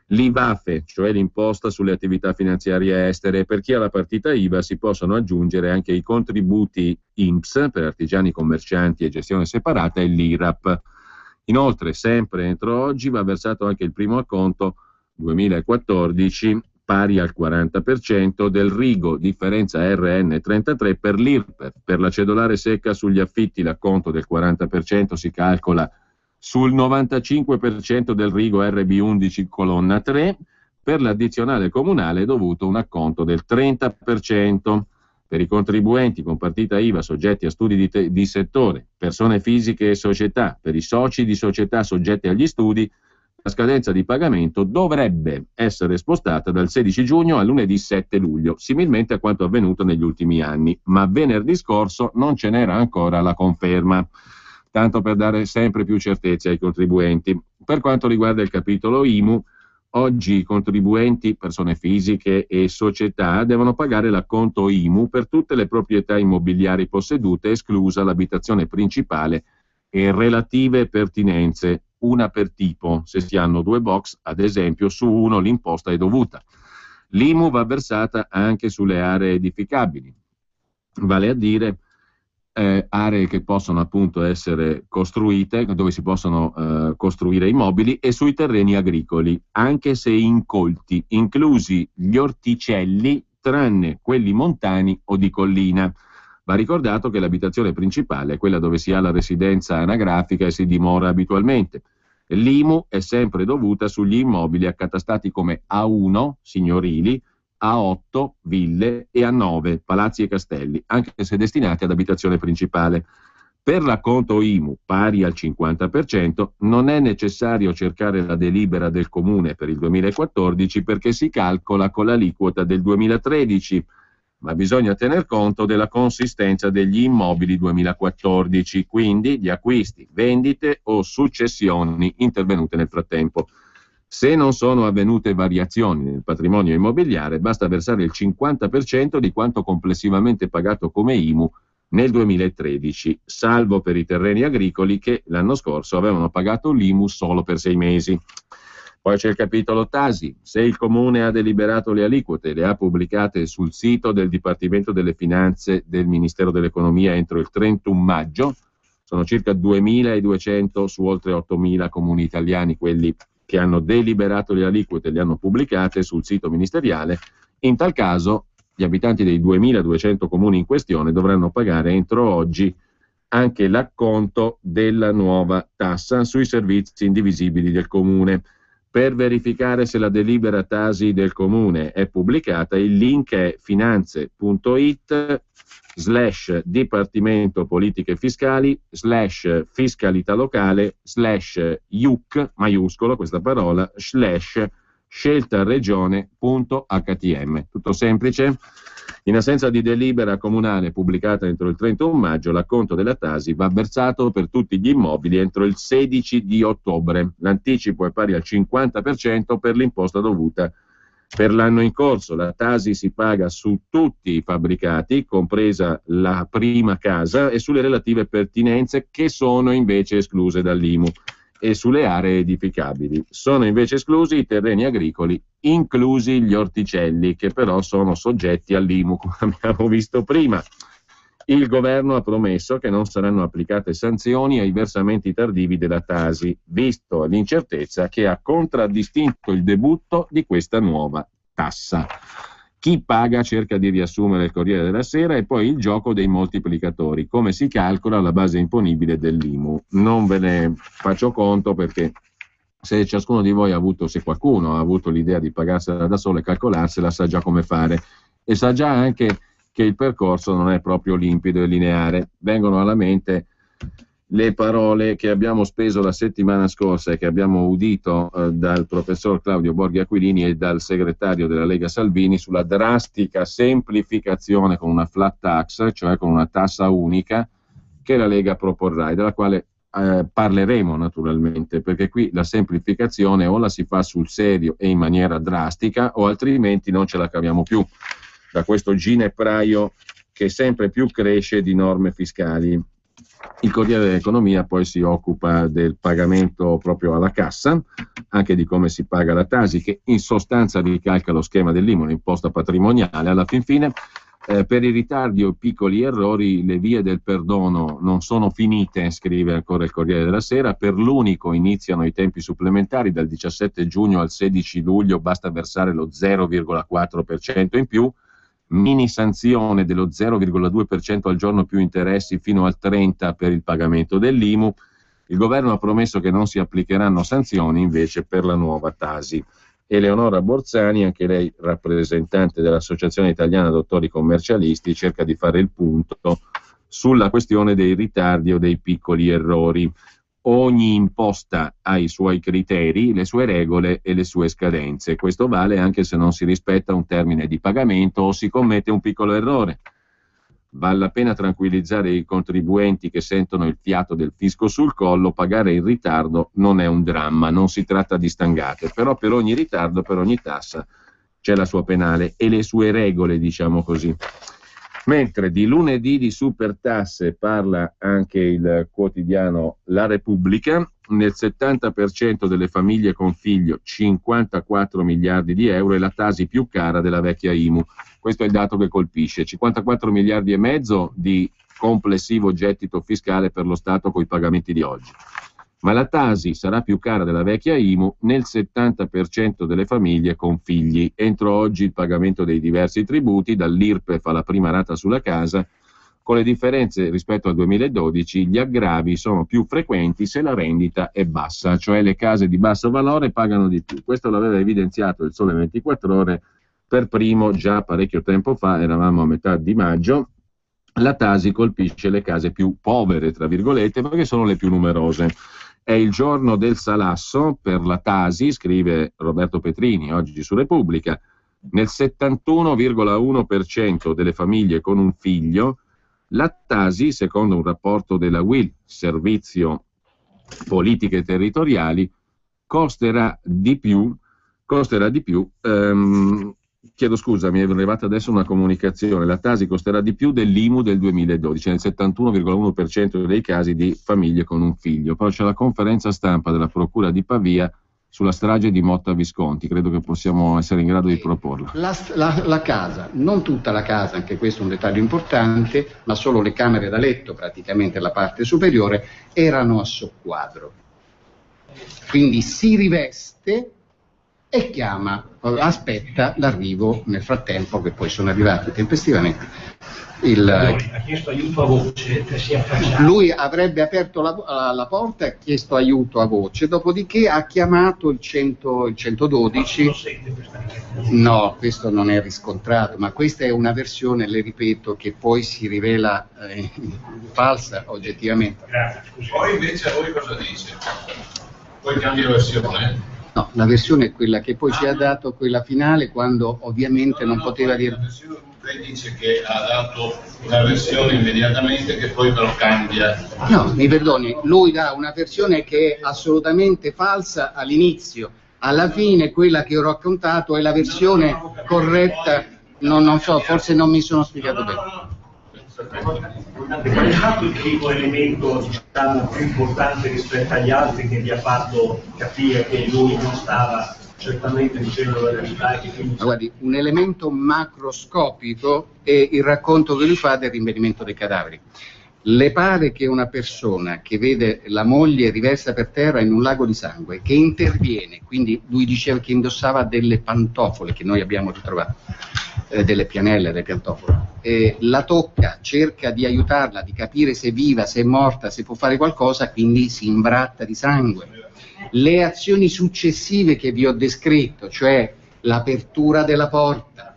l'IVAFE, cioè l'imposta sulle attività finanziarie estere. Per chi ha la partita IVA si possono aggiungere anche i contributi INPS per artigiani, commercianti e gestione separata e l'IRAP. Inoltre, sempre entro oggi, va versato anche il primo acconto 2014 pari al 40% del rigo differenza RN33 per l'IRPEF. Per la cedolare secca sugli affitti l'acconto del 40% si calcola sul 95% del rigo RB11 colonna 3, per l'addizionale comunale è dovuto un acconto del 30%. Per i contribuenti con partita IVA soggetti a studi di settore, persone fisiche e società, per i soci di società soggetti agli studi, la scadenza di pagamento dovrebbe essere spostata dal 16 giugno al lunedì 7 luglio, similmente a quanto avvenuto negli ultimi anni, ma venerdì scorso non ce n'era ancora la conferma, tanto per dare sempre più certezze ai contribuenti. Per quanto riguarda il capitolo IMU, oggi i contribuenti, persone fisiche e società, devono pagare l'acconto IMU per tutte le proprietà immobiliari possedute, esclusa l'abitazione principale e relative pertinenze, una per tipo. Se si hanno due box, ad esempio, su uno l'imposta è dovuta. L'IMU va versata anche sulle aree edificabili, vale a dire aree che possono appunto essere costruite, dove si possono costruire immobili, e sui terreni agricoli, anche se incolti, inclusi gli orticelli, tranne quelli montani o di collina. Va ricordato che l'abitazione principale è quella dove si ha la residenza anagrafica e si dimora abitualmente. L'IMU è sempre dovuta sugli immobili accatastati come A1, signorili, A8, ville, e A9, palazzi e castelli, anche se destinati ad abitazione principale. Per l'acconto IMU, pari al 50%, non è necessario cercare la delibera del Comune per il 2014 perché si calcola con l'aliquota del 2013, ma bisogna tener conto della consistenza degli immobili 2014, quindi di acquisti, vendite o successioni intervenute nel frattempo. Se non sono avvenute variazioni nel patrimonio immobiliare, basta versare il 50% di quanto complessivamente pagato come IMU nel 2013, salvo per i terreni agricoli che l'anno scorso avevano pagato l'IMU solo per 6 mesi. Poi c'è il capitolo Tasi. Se il Comune ha deliberato le aliquote, le ha pubblicate sul sito del Dipartimento delle Finanze del Ministero dell'Economia entro il 31 maggio, sono circa 2.200 su oltre 8.000 comuni italiani quelli che hanno deliberato le aliquote e le hanno pubblicate sul sito ministeriale. In tal caso gli abitanti dei 2.200 comuni in questione dovranno pagare entro oggi anche l'acconto della nuova tassa sui servizi indivisibili del comune. Per verificare se la delibera Tasi del comune è pubblicata, il link è finanze.it/Dipartimento Politiche Fiscali /fiscalità locale /IUC maiuscolo questa parola /sceltaregione.htm. Tutto semplice? In assenza di delibera comunale pubblicata entro il 31 maggio, l'acconto della Tasi va versato per tutti gli immobili entro il 16 di ottobre. L'anticipo è pari al 50% per l'imposta dovuta per l'anno in corso. La Tasi si paga su tutti i fabbricati, compresa la prima casa, e sulle relative pertinenze che sono invece escluse dall'IMU, e sulle aree edificabili. Sono invece esclusi i terreni agricoli, inclusi gli orticelli, che però sono soggetti all'IMU, come abbiamo visto prima. Il governo ha promesso che non saranno applicate sanzioni ai versamenti tardivi della Tasi, visto l'incertezza che ha contraddistinto il debutto di questa nuova tassa. Chi paga cerca di riassumere il Corriere della Sera, e poi il gioco dei moltiplicatori, come si calcola la base imponibile dell'IMU. Non ve ne faccio conto perché se ciascuno di voi se qualcuno ha avuto l'idea di pagarsela da solo e calcolarsela, sa già come fare, e sa già anche che il percorso non è proprio limpido e lineare. Vengono alla mente le parole che abbiamo speso la settimana scorsa e che abbiamo udito dal professor Claudio Borghi Aquilini e dal segretario della Lega Salvini sulla drastica semplificazione con una flat tax, cioè con una tassa unica, che la Lega proporrà e della quale parleremo naturalmente, perché qui la semplificazione o la si fa sul serio e in maniera drastica, o altrimenti non ce la caviamo più da questo ginepraio che sempre più cresce di norme fiscali. Il Corriere dell'Economia poi si occupa del pagamento proprio alla cassa, anche di come si paga la Tasi, che in sostanza ricalca lo schema dell'IMU, l'imposta patrimoniale. Alla fin fine, per i ritardi o piccoli errori, le vie del perdono non sono finite, scrive ancora il Corriere della Sera. Per l'unico iniziano i tempi supplementari dal 17 giugno al 16 luglio, basta versare lo 0,4% in più, mini sanzione dello 0,2% al giorno più interessi fino al 30% per il pagamento dell'IMU. Il governo ha promesso che non si applicheranno sanzioni invece per la nuova Tasi. Eleonora Borzani, anche lei rappresentante dell'Associazione Italiana Dottori Commercialisti, cerca di fare il punto sulla questione dei ritardi o dei piccoli errori. Ogni imposta ha i suoi criteri, le sue regole e le sue scadenze. Questo vale anche se non si rispetta un termine di pagamento o si commette un piccolo errore. Vale la pena tranquillizzare i contribuenti che sentono il fiato del fisco sul collo: pagare in ritardo non è un dramma, non si tratta di stangate, però per ogni ritardo, per ogni tassa c'è la sua penale e le sue regole, diciamo così. Mentre di lunedì di supertasse parla anche il quotidiano La Repubblica. Nel 70% delle famiglie con figlio 54 miliardi di euro è la Tasi più cara della vecchia IMU. Questo è il dato che colpisce. 54 miliardi e mezzo di complessivo gettito fiscale per lo Stato coi pagamenti di oggi. Ma la Tasi sarà più cara della vecchia IMU nel 70% delle famiglie con figli. Entro oggi il pagamento dei diversi tributi, dall'IRPEF alla prima rata sulla casa, con le differenze rispetto al 2012, gli aggravi sono più frequenti se la rendita è bassa, cioè le case di basso valore pagano di più. Questo l'aveva evidenziato il Sole 24 Ore per primo già parecchio tempo fa, eravamo a metà di maggio. La Tasi colpisce le case più povere, tra virgolette, perché sono le più numerose. È il giorno del salasso per la Tasi, scrive Roberto Petrini oggi su Repubblica. Nel 71,1% delle famiglie con un figlio, la Tasi, secondo un rapporto della UIL, Servizio Politiche Territoriali, costerà di più. Chiedo scusa, mi è arrivata adesso una comunicazione, la Tasi costerà di più dell'IMU del 2012, nel 71,1% dei casi di famiglie con un figlio. Poi c'è la conferenza stampa della Procura di Pavia sulla strage di Motta Visconti, credo che possiamo essere in grado di proporla. La casa, non tutta la casa, anche questo è un dettaglio importante, ma solo le camere da letto, praticamente la parte superiore, erano a soqquadro. Quindi si riveste e aspetta l'arrivo nel frattempo, che poi sono arrivati tempestivamente. Ha chiesto aiuto a voce per si affacciare. Lui avrebbe aperto la porta e ha chiesto aiuto a voce, dopodiché ha chiamato il 112. No, questo non è riscontrato, ma questa è una versione, le ripeto, che poi si rivela falsa oggettivamente. Grazie, scusi. Poi invece a voi cosa dice? Poi cambia versione? No, la versione è quella che poi ci ha dato, quella finale, quando ovviamente non poteva dire... Lei dice che ha dato una versione immediatamente che poi però cambia. No, mi perdoni, lui dà una versione che è assolutamente falsa all'inizio. Alla fine quella che ho raccontato è la versione corretta. Non so, forse non mi sono spiegato bene. Qual è stato il primo elemento, diciamo, più importante rispetto agli altri che vi ha fatto capire che lui non stava certamente dicendo la verità? Ma guardi, un elemento macroscopico è il racconto che lui fa del rinvenimento dei cadaveri. Le pare che una persona che vede la moglie riversa per terra in un lago di sangue, che interviene, quindi lui diceva che indossava delle pantofole che noi abbiamo ritrovato, delle pianelle, delle pantofole, la tocca, cerca di aiutarla, di capire se è viva, se è morta, se può fare qualcosa, quindi si imbratta di sangue. Le azioni successive che vi ho descritto, cioè l'apertura della porta,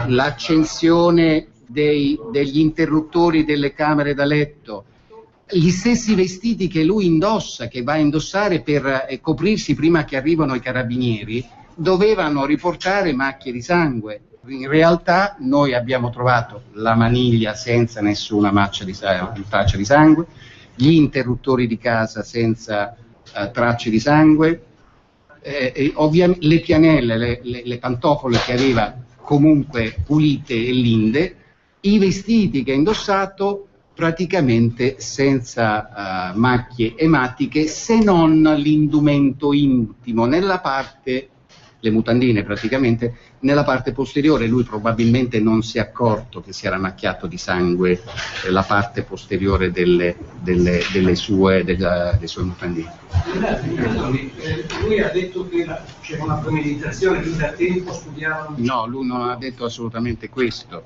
l'accensione degli interruttori delle camere da letto, gli stessi vestiti che lui indossa, che va a indossare per coprirsi prima che arrivano i carabinieri, dovevano riportare macchie di sangue. In realtà noi abbiamo trovato la maniglia senza nessuna traccia di sangue, gli interruttori di casa senza tracce di sangue, ovviamente le pianelle, le pantofole che aveva comunque pulite e linde, i vestiti che ha indossato praticamente senza macchie ematiche, se non l'indumento intimo nella parte, le mutandine praticamente, nella parte posteriore. Lui probabilmente non si è accorto che si era macchiato di sangue la parte posteriore delle sue mutandine. Lui ha detto che c'era una premeditazione, lui da tempo studiava... No, lui non ha detto assolutamente questo.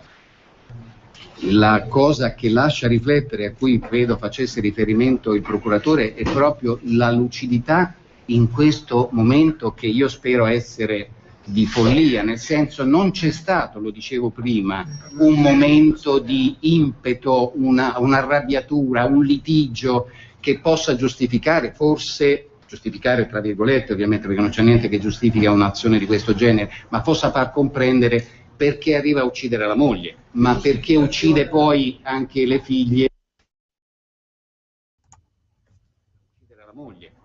La cosa che lascia riflettere, a cui credo facesse riferimento il procuratore, è proprio la lucidità in questo momento, che io spero essere di follia, nel senso non c'è stato, lo dicevo prima, un momento di impeto, un'arrabbiatura, un litigio che possa giustificare, forse giustificare tra virgolette ovviamente, perché non c'è niente che giustifica un'azione di questo genere, ma possa far comprendere perché arriva a uccidere la moglie, ma perché uccide poi anche le figlie.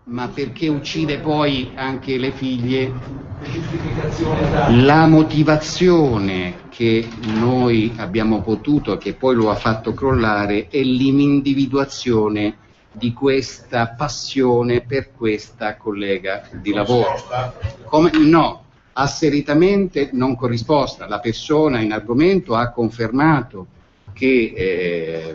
Ma perché uccide poi anche le figlie? La motivazione che noi abbiamo potuto, che poi lo ha fatto crollare, è l'individuazione di questa passione per questa collega di lavoro. Come? No, asseritamente non corrisposta. La persona in argomento ha confermato che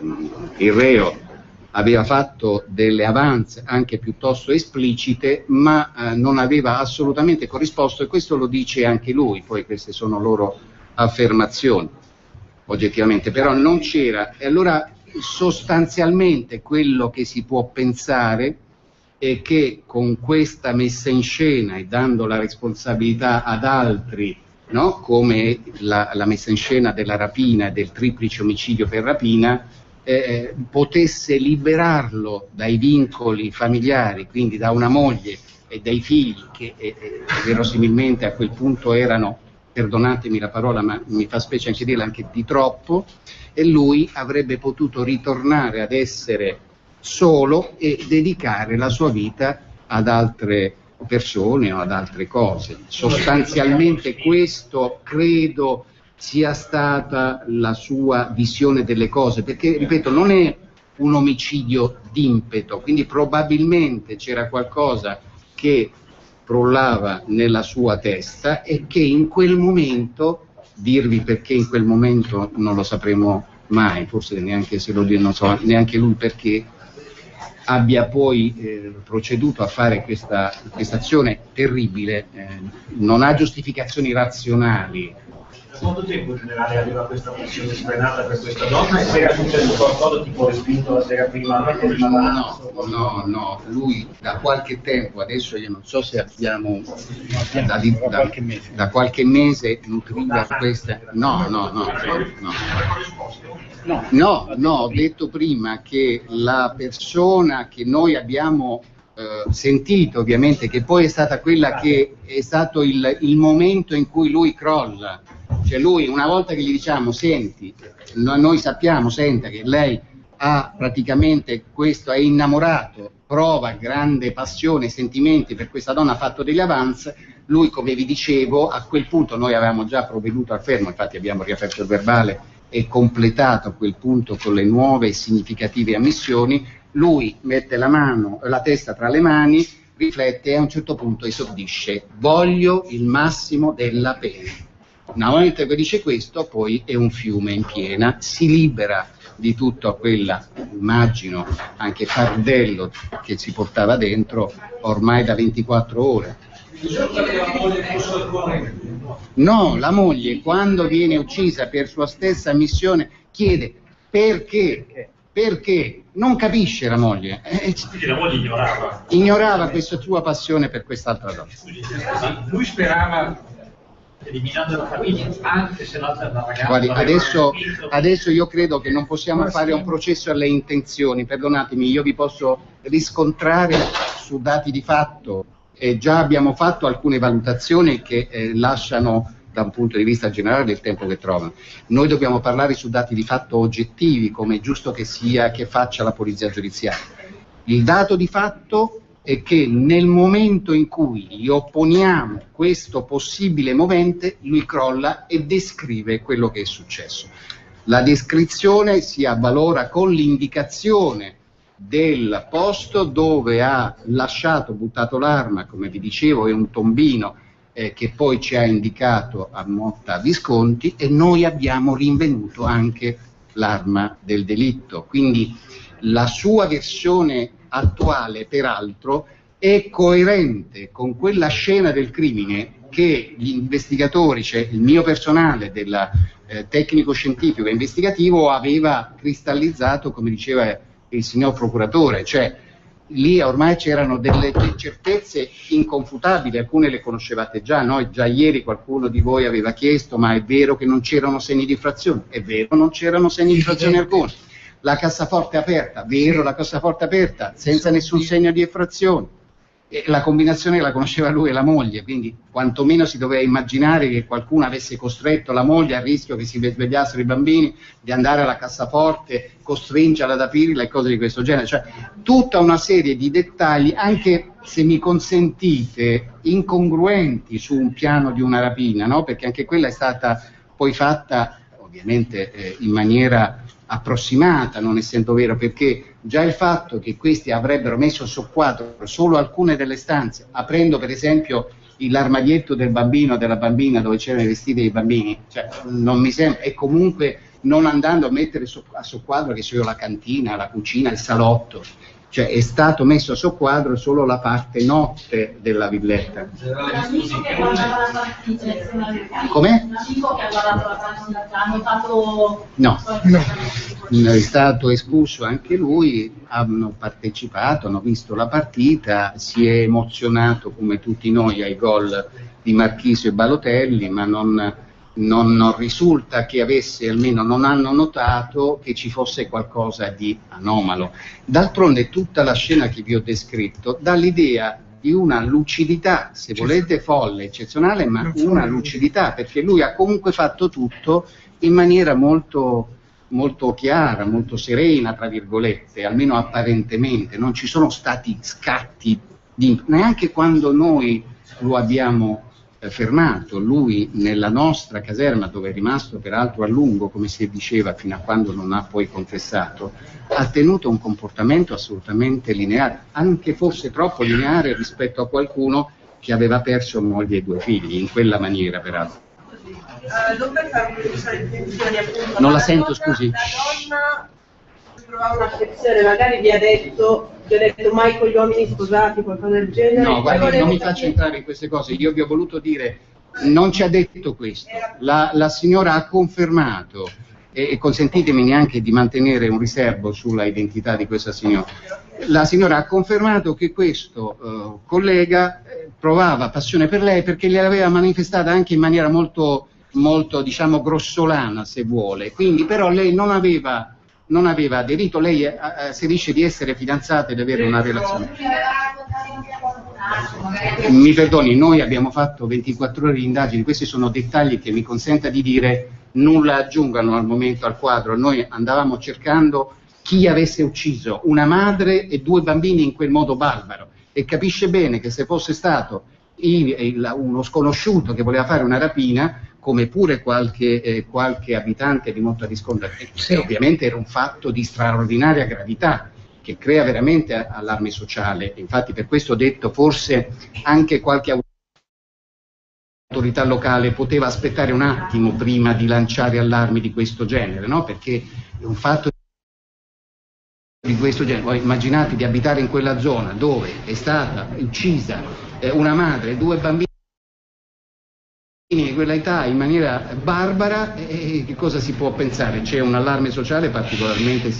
il reo aveva fatto delle avanze anche piuttosto esplicite, ma non aveva assolutamente corrisposto, e questo lo dice anche lui, poi queste sono loro affermazioni, oggettivamente, però non c'era. E allora sostanzialmente quello che si può pensare è che con questa messa in scena e dando la responsabilità ad altri, no? Come la messa in scena della rapina e del triplice omicidio per rapina, potesse liberarlo dai vincoli familiari, quindi da una moglie e dai figli che verosimilmente a quel punto erano, perdonatemi la parola ma mi fa specie anche dirla, anche di troppo, e lui avrebbe potuto ritornare ad essere solo e dedicare la sua vita ad altre persone o ad altre cose. Sostanzialmente questo credo sia stata la sua visione delle cose, perché, ripeto, non è un omicidio d'impeto, quindi probabilmente c'era qualcosa che crollava nella sua testa e che in quel momento, dirvi perché in quel momento non lo sapremo mai, forse neanche se lo non so neanche lui perché, abbia poi proceduto a fare questa azione terribile, non ha giustificazioni razionali. Da quanto tempo in generale aveva questa passione sfrenata per questa donna, e se era successo qualcosa tipo respinto la sera prima? No, lui da qualche tempo, adesso io non so se abbiamo da qualche mese nutriva questa. No, ho detto prima che la persona che noi abbiamo sentito, ovviamente, che poi è stata quella che è stato il momento in cui lui crolla, cioè lui, una volta che gli diciamo senti, noi sappiamo, senta, che lei ha praticamente questo, è innamorato, prova grande passione e sentimenti per questa donna, ha fatto degli avance, lui, come vi dicevo, a quel punto noi avevamo già provveduto al fermo, infatti abbiamo riaperto il verbale e completato a quel punto con le nuove e significative ammissioni. Lui mette la testa tra le mani, riflette e a un certo punto esordisce: voglio il massimo della pena. Una volta che dice questo, poi è un fiume in piena, si libera di tutto quella, immagino, anche fardello che si portava dentro ormai da 24 ore. No, la moglie, quando viene uccisa per sua stessa missione, chiede perché non capisce la moglie. Quindi la moglie ignorava questa sua passione per quest'altra donna. Lui sperava, eliminando la famiglia, anche se l'altra ragazza... Guardi, adesso io credo che non possiamo fare un processo alle intenzioni, perdonatemi, io vi posso riscontrare su dati di fatto, e già abbiamo fatto alcune valutazioni che lasciano, da un punto di vista generale, del tempo che trovano. Noi dobbiamo parlare su dati di fatto oggettivi, come è giusto che sia, che faccia la polizia giudiziaria. Il dato di fatto è che nel momento in cui gli opponiamo questo possibile movente, lui crolla e descrive quello che è successo. La descrizione si avvalora con l'indicazione del posto dove ha lasciato, buttato l'arma, come vi dicevo, è un tombino che poi ci ha indicato a Motta Visconti, e noi abbiamo rinvenuto anche l'arma del delitto. Quindi la sua versione attuale, peraltro, è coerente con quella scena del crimine che gli investigatori, cioè il mio personale del tecnico scientifico e investigativo, aveva cristallizzato, come diceva il signor procuratore, cioè lì ormai c'erano delle certezze inconfutabili, alcune le conoscevate già, già ieri qualcuno di voi aveva chiesto: ma è vero che non c'erano segni di frazione? È vero, non c'erano segni di frazione alcuni. La cassaforte aperta, vero, la cassaforte aperta, senza nessun segno di effrazione. E la combinazione la conosceva lui e la moglie, quindi quantomeno si doveva immaginare che qualcuno avesse costretto la moglie, a rischio che si svegliassero i bambini, di andare alla cassaforte, costringerla ad aprirla e cose di questo genere. Cioè tutta una serie di dettagli, anche se mi consentite, incongruenti su un piano di una rapina, no? Perché anche quella è stata poi fatta ovviamente in maniera approssimata, non essendo vero, perché già il fatto che questi avrebbero messo a soqquadro solo alcune delle stanze, aprendo per esempio l'armadietto del bambino o della bambina dove c'erano i vestiti dei bambini, cioè non mi sembra, e comunque non andando a mettere a soqquadro, che sia la cantina, la cucina, il salotto, cioè è stato messo a soqquadro solo la parte notte della villetta. Com'è? No, è stato espulso anche lui, hanno partecipato, hanno visto la partita, si è emozionato come tutti noi ai gol di Marchisio e Balotelli, ma non risulta che avesse, almeno non hanno notato che ci fosse qualcosa di anomalo. D'altronde tutta la scena che vi ho descritto dà l'idea di una lucidità, se volete folle, eccezionale, ma una lucidità, perché lui ha comunque fatto tutto in maniera molto, molto chiara, molto serena, tra virgolette, almeno apparentemente. Non ci sono stati scatti neanche quando noi lo abbiamo fermato, lui nella nostra caserma, dove è rimasto peraltro a lungo, come si diceva, fino a quando non ha poi confessato, ha tenuto un comportamento assolutamente lineare, anche forse troppo lineare rispetto a qualcuno che aveva perso moglie e 2 figli, in quella maniera peraltro. Non per fare un'introduzione di intenzioni, appunto. Non la sento, scusi. La donna provava un'affezione, magari vi ha detto mai con gli uomini sposati, qualcosa del genere. No, guardi, non mi faccio entrare in queste cose, io vi ho voluto dire, non ci ha detto questo, la signora ha confermato, e consentitemi neanche di mantenere un riservo sulla identità di questa signora, la signora ha confermato che questo collega provava passione per lei perché gliel'aveva manifestata anche in maniera molto diciamo grossolana, se vuole, quindi però lei non aveva aderito. Lei si dice di essere fidanzata e di avere una relazione. Mi perdoni, noi abbiamo fatto 24 ore di indagini, questi sono dettagli che mi consenta di dire nulla aggiungano al momento al quadro. Noi andavamo cercando chi avesse ucciso una madre e 2 bambini in quel modo barbaro, e capisce bene che se fosse stato uno sconosciuto che voleva fare una rapina, come pure qualche abitante di Motta Visconti, sì, ovviamente era un fatto di straordinaria gravità che crea veramente allarme sociale. Infatti per questo ho detto forse anche qualche autorità locale poteva aspettare un attimo prima di lanciare allarmi di questo genere, no? Perché è un fatto di questo genere. Voi immaginate di abitare in quella zona dove è stata uccisa una madre e 2 bambini di quella età in maniera barbara, e che cosa si può pensare? C'è un allarme sociale particolarmente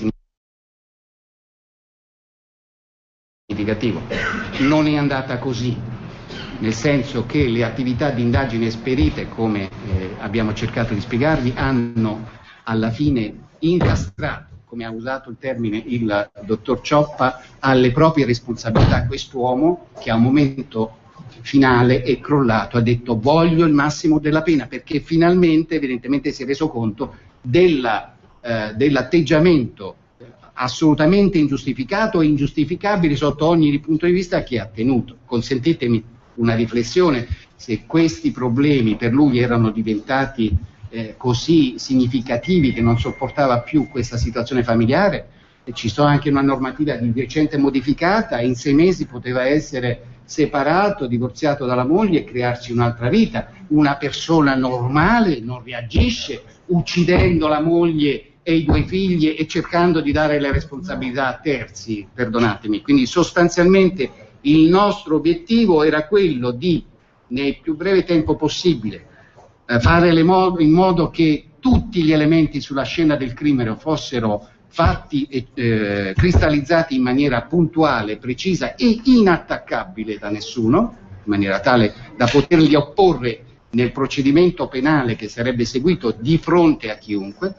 significativo. Non è andata così, nel senso che le attività di indagine esperite, come abbiamo cercato di spiegarvi, hanno alla fine incastrato, come ha usato il termine il dottor Cioppa, alle proprie responsabilità quest'uomo che a un momento finale è crollato, ha detto voglio il massimo della pena, perché finalmente evidentemente si è reso conto dell'atteggiamento assolutamente ingiustificato e ingiustificabile sotto ogni punto di vista che ha tenuto. Consentitemi una riflessione: se questi problemi per lui erano diventati così significativi che non sopportava più questa situazione familiare, ci sono anche una normativa di recente modificata, in 6 mesi poteva essere separato, divorziato dalla moglie e crearsi un'altra vita. Una persona normale non reagisce uccidendo la moglie e i 2 figli e cercando di dare le responsabilità a terzi, perdonatemi. Quindi sostanzialmente il nostro obiettivo era quello di, nel più breve tempo possibile, fare in modo che tutti gli elementi sulla scena del crimine fossero fatti e cristallizzati in maniera puntuale, precisa e inattaccabile da nessuno, in maniera tale da poterli opporre nel procedimento penale che sarebbe seguito di fronte a chiunque.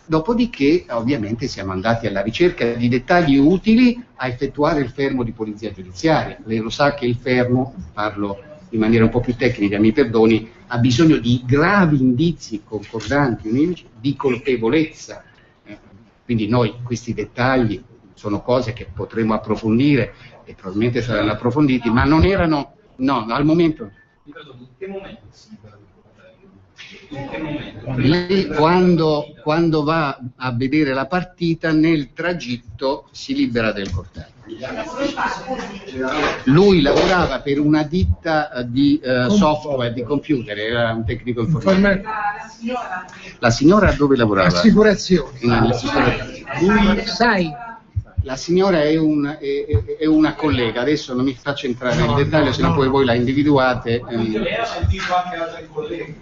Dopodiché ovviamente siamo andati alla ricerca di dettagli utili a effettuare il fermo di polizia giudiziaria. Lei lo sa che il fermo, parlo in maniera un po' più tecnica, mi perdoni, ha bisogno di gravi indizi concordanti, unici, di colpevolezza. Quindi noi questi dettagli sono cose che potremo approfondire e probabilmente saranno approfonditi, ma non erano, no, al momento. In che momento si libera del cortello? Lei quando va a vedere la partita, nel tragitto si libera del cortello. Lui lavorava per una ditta di software, di computer, era un tecnico informatico. La signora dove lavorava? Assicurazione. Lui, sai, la signora è una collega, adesso non mi faccio entrare nel dettaglio, se no poi voi la individuate. Lei ha sentito anche altri colleghi?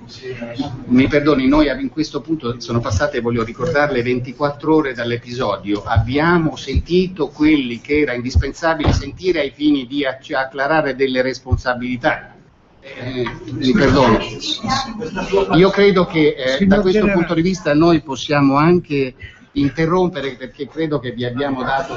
Mi perdoni, noi in questo punto sono passate, voglio ricordarle, 24 ore dall'episodio. Abbiamo sentito quelli che era indispensabile sentire ai fini di acclarare delle responsabilità. Mi perdono. Io credo che da questo punto di vista noi possiamo anche interrompere, perché credo che vi abbiamo dato.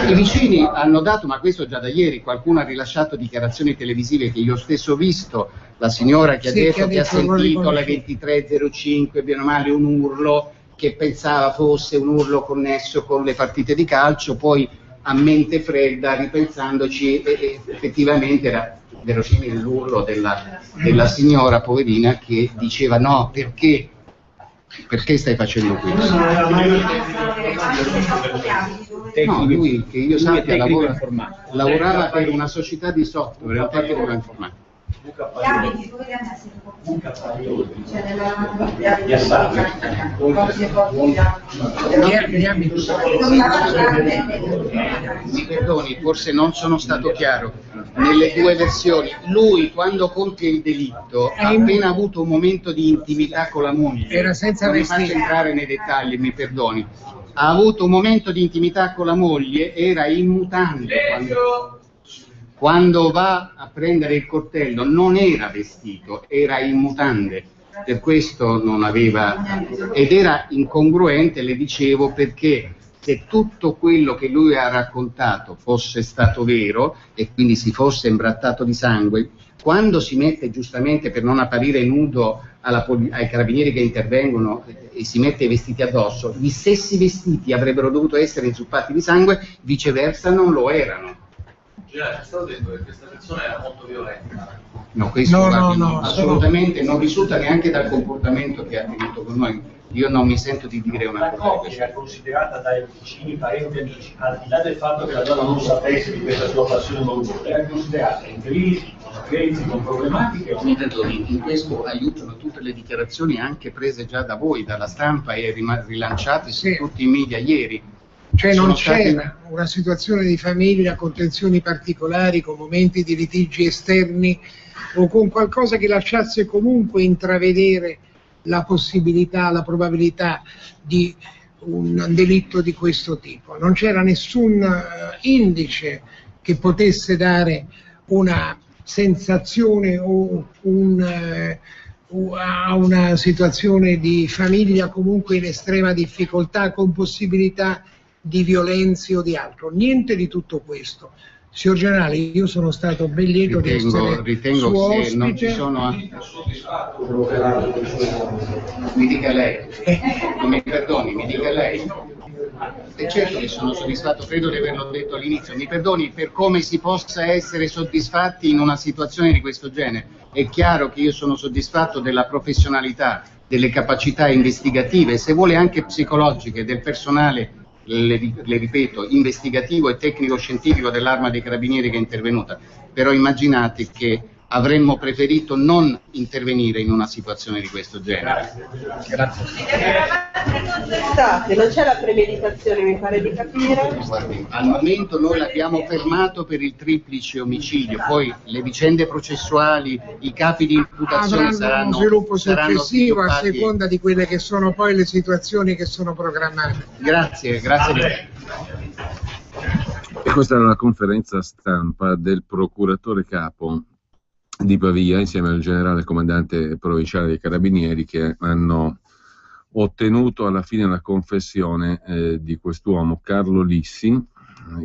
I vicini hanno dato, ma questo già da ieri, qualcuno ha rilasciato dichiarazioni televisive che io stesso ho visto, la signora che ha detto che ha sentito alle 23:05 bene o male un urlo, che pensava fosse un urlo connesso con le partite di calcio, poi a mente fredda, ripensandoci, effettivamente era verosimile l'urlo della signora poverina che diceva no, perché stai facendo questo? No, lui, che io sappia, lavorava per una società di software, era tecnico informatico. Mi perdoni, forse non sono stato chiaro nelle due versioni. Lui, quando compie il delitto, ha appena avuto un momento di intimità con la moglie. Era senza non mi vestire. faccio entrare nei dettagli, mi perdoni. Ha avuto un momento di intimità con la moglie, era in mutande quando va a prendere il coltello, non era vestito, era in mutande, per questo non aveva, ed era incongruente, le dicevo, perché se tutto quello che lui ha raccontato fosse stato vero e quindi si fosse imbrattato di sangue, quando si mette giustamente, per non apparire nudo ai carabinieri che intervengono, e si mette i vestiti addosso, gli stessi vestiti avrebbero dovuto essere inzuppati di sangue, viceversa non lo erano. C'è stato detto che questa persona era molto violenta. No, questo assolutamente non risulta neanche dal comportamento che ha tenuto con noi. Io non mi sento di dire una cosa. La coppia era considerata dai vicini, parenti e amici, al di là del fatto che la donna non sapesse di questa sua passione morbosa, era considerata in crisi, con problematiche. In questo aiutano tutte le dichiarazioni anche prese già da voi, dalla stampa e rilanciate su tutti i media ieri. Cioè non c'era una situazione di famiglia con tensioni particolari, con momenti di litigi esterni o con qualcosa che lasciasse comunque intravedere la possibilità, la probabilità di un delitto di questo tipo. Non c'era nessun indice che potesse dare una sensazione o a una situazione di famiglia comunque in estrema difficoltà, con possibilità di violenze o di altro. Niente di tutto questo. Signor Generale, io sono stato ben lieto di essere ritengo suo che ospite. non ci sono. Mi dica lei. Non mi perdoni, mi dica lei. E certo che sono soddisfatto, credo di averlo detto all'inizio. Mi perdoni per come si possa essere soddisfatti in una situazione di questo genere. È chiaro che io sono soddisfatto della professionalità, delle capacità investigative, se vuole anche psicologiche, del personale, le ripeto, investigativo e tecnico-scientifico dell'Arma dei Carabinieri che è intervenuta, però immaginate che avremmo preferito non intervenire in una situazione di questo genere. Grazie. Non c'è la premeditazione, mi pare di capire. Guardi, al momento noi l'abbiamo fermato per il triplice omicidio, poi le vicende processuali, i capi di imputazione avranno uno sviluppo successivo a sviluppati. seconda di quelle che sono poi le situazioni che sono programmate. Grazie. E questa era la conferenza stampa del procuratore capo di Pavia insieme al generale comandante provinciale dei Carabinieri, che hanno ottenuto alla fine la confessione di quest'uomo, Carlo Lissi.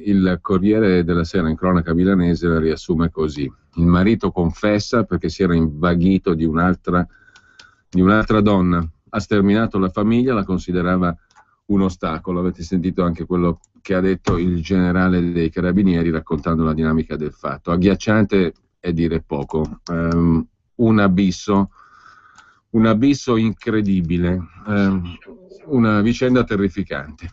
Il Corriere della Sera in cronaca milanese la riassume così: il marito confessa perché si era invaghito di un'altra donna, ha sterminato la famiglia, la considerava un ostacolo. Avete sentito anche quello che ha detto il generale dei Carabinieri raccontando la dinamica del fatto. Agghiacciante è dire poco, un abisso incredibile, una vicenda terrificante.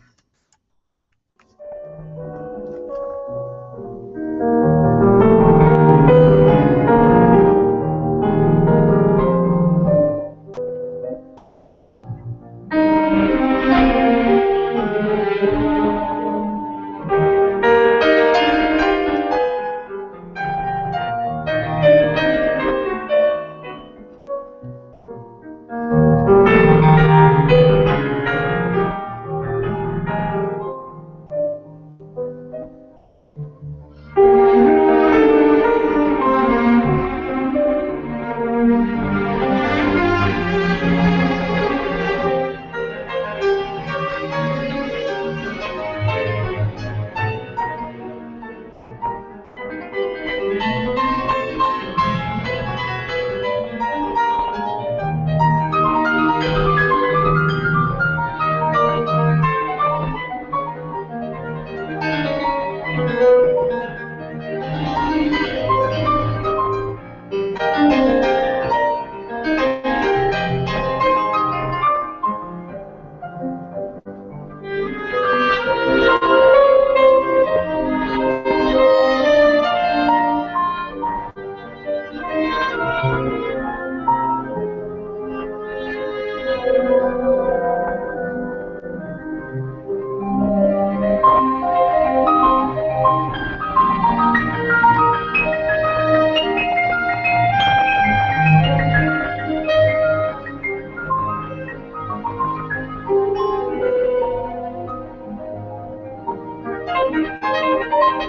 Da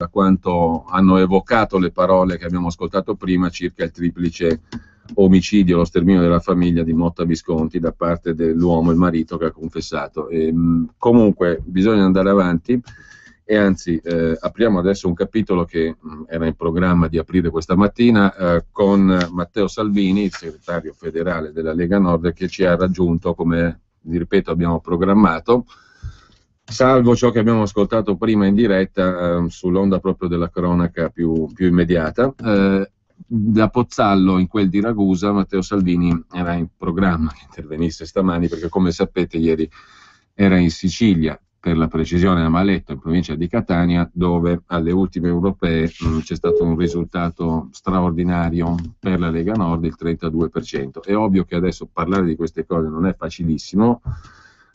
quanto hanno evocato le parole che abbiamo ascoltato prima circa il triplice omicidio, lo sterminio della famiglia di Motta Visconti da parte dell'uomo, il marito, che ha confessato. Comunque bisogna andare avanti e anzi apriamo adesso un capitolo che era in programma di aprire questa mattina con Matteo Salvini, il segretario federale della Lega Nord, che ci ha raggiunto, come vi ripeto abbiamo programmato, salvo ciò che abbiamo ascoltato prima in diretta sull'onda proprio della cronaca più immediata. Da Pozzallo, in quel di Ragusa, Matteo Salvini era in programma che intervenisse stamani perché, come sapete, ieri era in Sicilia, per la precisione a Maletto, in provincia di Catania, dove alle ultime europee c'è stato un risultato straordinario per la Lega Nord, il 32%. È ovvio che adesso parlare di queste cose non è facilissimo,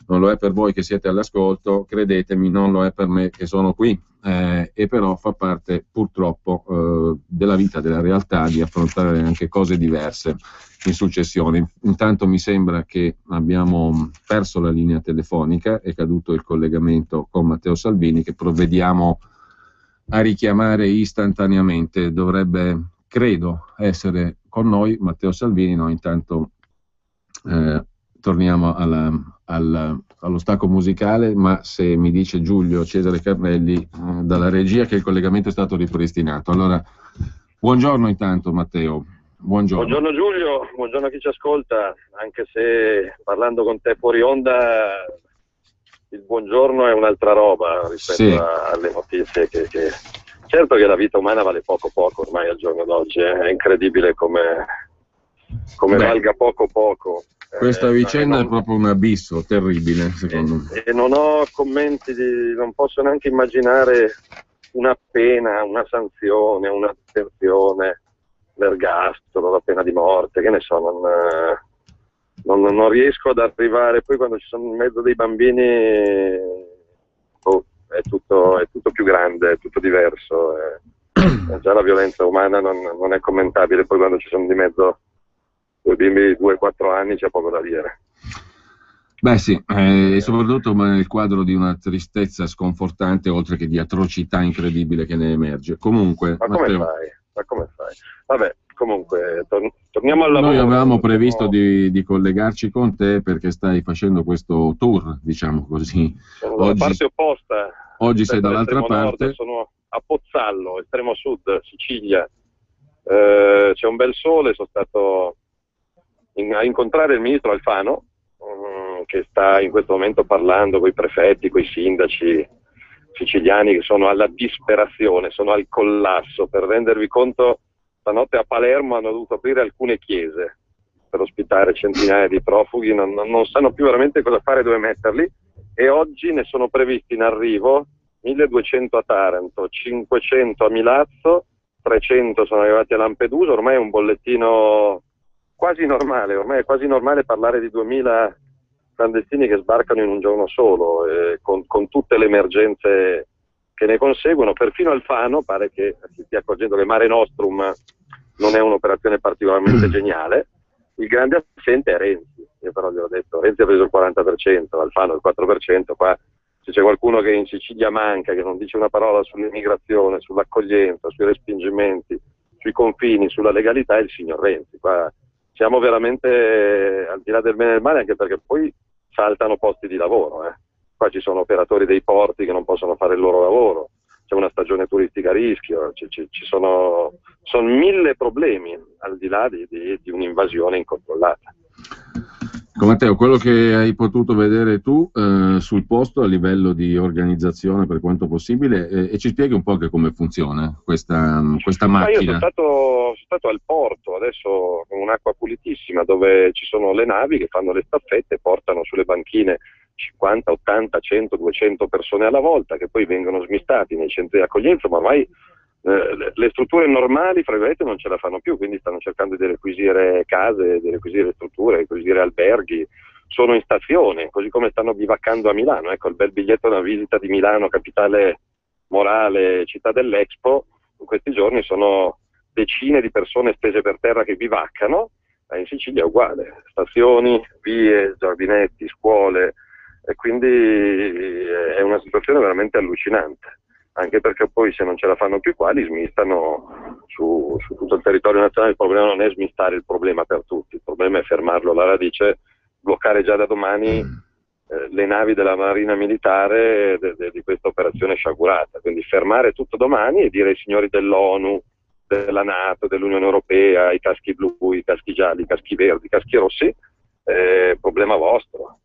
non lo è per voi che siete all'ascolto, credetemi, non lo è per me che sono qui, e però fa parte purtroppo della vita, della realtà, di affrontare anche cose diverse in successione. Intanto mi sembra che abbiamo perso la linea telefonica, è caduto il collegamento con Matteo Salvini, che provvediamo a richiamare istantaneamente. Dovrebbe, credo, essere con noi Matteo Salvini. Noi intanto torniamo allo stacco musicale, ma se mi dice Giulio Cesare Carnelli dalla regia che il collegamento è stato ripristinato. Allora, buongiorno intanto Matteo. Buongiorno. Buongiorno Giulio, buongiorno a chi ci ascolta, anche se parlando con te fuori onda il buongiorno è un'altra roba rispetto alle notizie che certo che la vita umana vale poco ormai al giorno d'oggi, è incredibile come valga poco. Questa vicenda è proprio un abisso terribile, secondo me. E non ho commenti, non posso neanche immaginare una pena, una sanzione, una detenzione, l'ergastolo, la pena di morte, che ne so, non riesco ad arrivare. Poi quando ci sono in mezzo dei bambini è tutto più grande, è tutto diverso. Già la violenza umana non è commentabile, poi quando ci sono di mezzo due bimbi di 2-4 anni c'è poco da dire. Beh sì, e soprattutto nel quadro di una tristezza sconfortante, oltre che di atrocità incredibile che ne emerge. Comunque, Ma come fai? Vabbè, comunque, torniamo al lavoro. Noi avevamo previsto di collegarci con te perché stai facendo questo tour, diciamo così. Sono dalla parte opposta. Oggi sei dall'altra parte. Nord, sono a Pozzallo, estremo sud, Sicilia. C'è un bel sole, sono stato a incontrare il ministro Alfano, che sta in questo momento parlando con i prefetti, con i sindaci siciliani che sono alla disperazione, sono al collasso. Per rendervi conto, stanotte a Palermo hanno dovuto aprire alcune chiese per ospitare centinaia di profughi, non sanno più veramente cosa fare, dove metterli, e oggi ne sono previsti in arrivo 1200 a Taranto, 500 a Milazzo, 300 sono arrivati a Lampedusa. Ormai è un bollettino quasi normale, ormai è quasi normale parlare di 2000 clandestini che sbarcano in un giorno solo, con tutte le emergenze che ne conseguono. Perfino Alfano pare che si stia accorgendo che Mare Nostrum non è un'operazione particolarmente geniale. Il grande assente è Renzi, io però gliel'ho detto, Renzi ha preso il 40%, Alfano il 4%, qua se c'è qualcuno che in Sicilia manca, che non dice una parola sull'immigrazione, sull'accoglienza, sui respingimenti, sui confini, sulla legalità, è il signor Renzi. Qua siamo veramente al di là del bene e del male, anche perché poi saltano posti di lavoro. Qua ci sono operatori dei porti che non possono fare il loro lavoro, c'è una stagione turistica a rischio, ci sono 1000 problemi al di là di un'invasione incontrollata. Matteo, quello che hai potuto vedere tu sul posto a livello di organizzazione per quanto possibile, e ci spieghi un po' che come funziona questa macchina. Io sono stato al porto adesso con un'acqua pulitissima, dove ci sono le navi che fanno le staffette e portano sulle banchine 50, 80, 100, 200 persone alla volta, che poi vengono smistati nei centri di accoglienza, ma ormai le strutture normali, fra virgolette, non ce la fanno più, quindi stanno cercando di requisire case, di requisire strutture, di requisire alberghi, sono in stazione, così come stanno bivaccando a Milano. Ecco, il bel biglietto da visita di Milano, capitale morale, città dell'Expo. In questi giorni sono decine di persone stese per terra che bivaccano, in Sicilia è uguale, stazioni, vie, giardinetti, scuole, e quindi è una situazione veramente allucinante, anche perché poi se non ce la fanno più qua li smistano su tutto il territorio nazionale. Il problema non è smistare il problema per tutti, il problema è fermarlo alla radice, bloccare già da domani le navi della Marina Militare di questa operazione sciagurata, quindi fermare tutto domani e dire ai signori dell'ONU, della NATO, dell'Unione Europea, i caschi blu, i caschi gialli, i caschi verdi, i caschi rossi, problema vostro.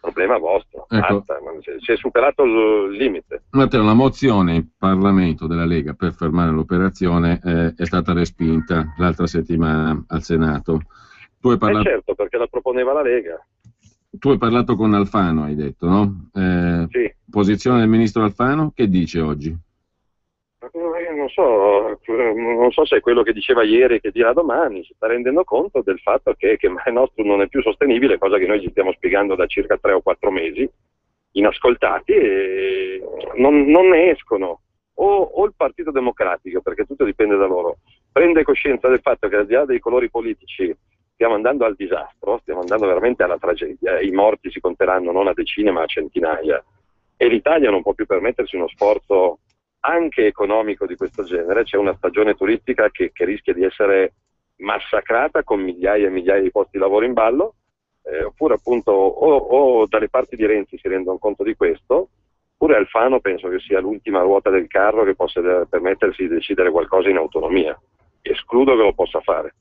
Ecco. Basta, si è superato il limite. Matteo, una mozione in Parlamento della Lega per fermare l'operazione è stata respinta l'altra settimana al Senato. Tu hai parlato... certo, perché la proponeva la Lega. Tu hai parlato con Alfano, hai detto, no? Sì. Posizione del ministro Alfano, che dice oggi? Non so se è quello che diceva ieri e che dirà domani. Si sta rendendo conto del fatto che il nostro non è più sostenibile, cosa che noi gli stiamo spiegando da circa 3 o 4 mesi, inascoltati, e non ne escono. O il Partito Democratico, perché tutto dipende da loro, prende coscienza del fatto che al di là dei colori politici stiamo andando al disastro, stiamo andando veramente alla tragedia, i morti si conteranno non a decine ma a centinaia, e l'Italia non può più permettersi uno sforzo anche economico di questo genere. C'è una stagione turistica che rischia di essere massacrata con migliaia e migliaia di posti di lavoro in ballo, oppure appunto o dalle parti di Renzi si rendono conto di questo, oppure Alfano penso che sia l'ultima ruota del carro che possa permettersi di decidere qualcosa in autonomia. Escludo che lo possa fare.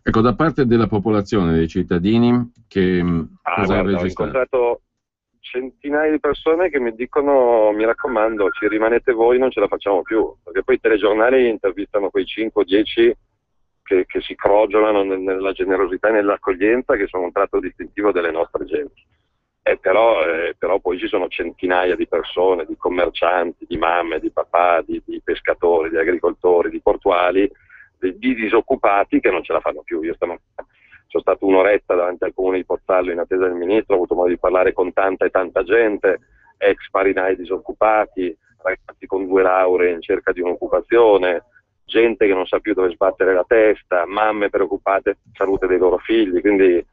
Ecco, da parte della popolazione, dei cittadini, che cosa ha registrato? Ho incontrato centinaia di persone che mi dicono: mi raccomando, ci rimanete voi, non ce la facciamo più, perché poi i telegiornali intervistano quei 5 o 10 che si crogiolano nella generosità e nell'accoglienza, che sono un tratto distintivo delle nostre genti. Però poi ci sono centinaia di persone, di commercianti, di mamme, di papà, di pescatori, di agricoltori, di portuali, di disoccupati che non ce la fanno più. Io stamattina sono stato un'oretta davanti al comune di Pozzallo in attesa del ministro, ho avuto modo di parlare con tanta e tanta gente, ex marinai disoccupati, ragazzi con 2 lauree in cerca di un'occupazione, gente che non sa più dove sbattere la testa, mamme preoccupate per la salute dei loro figli. Quindi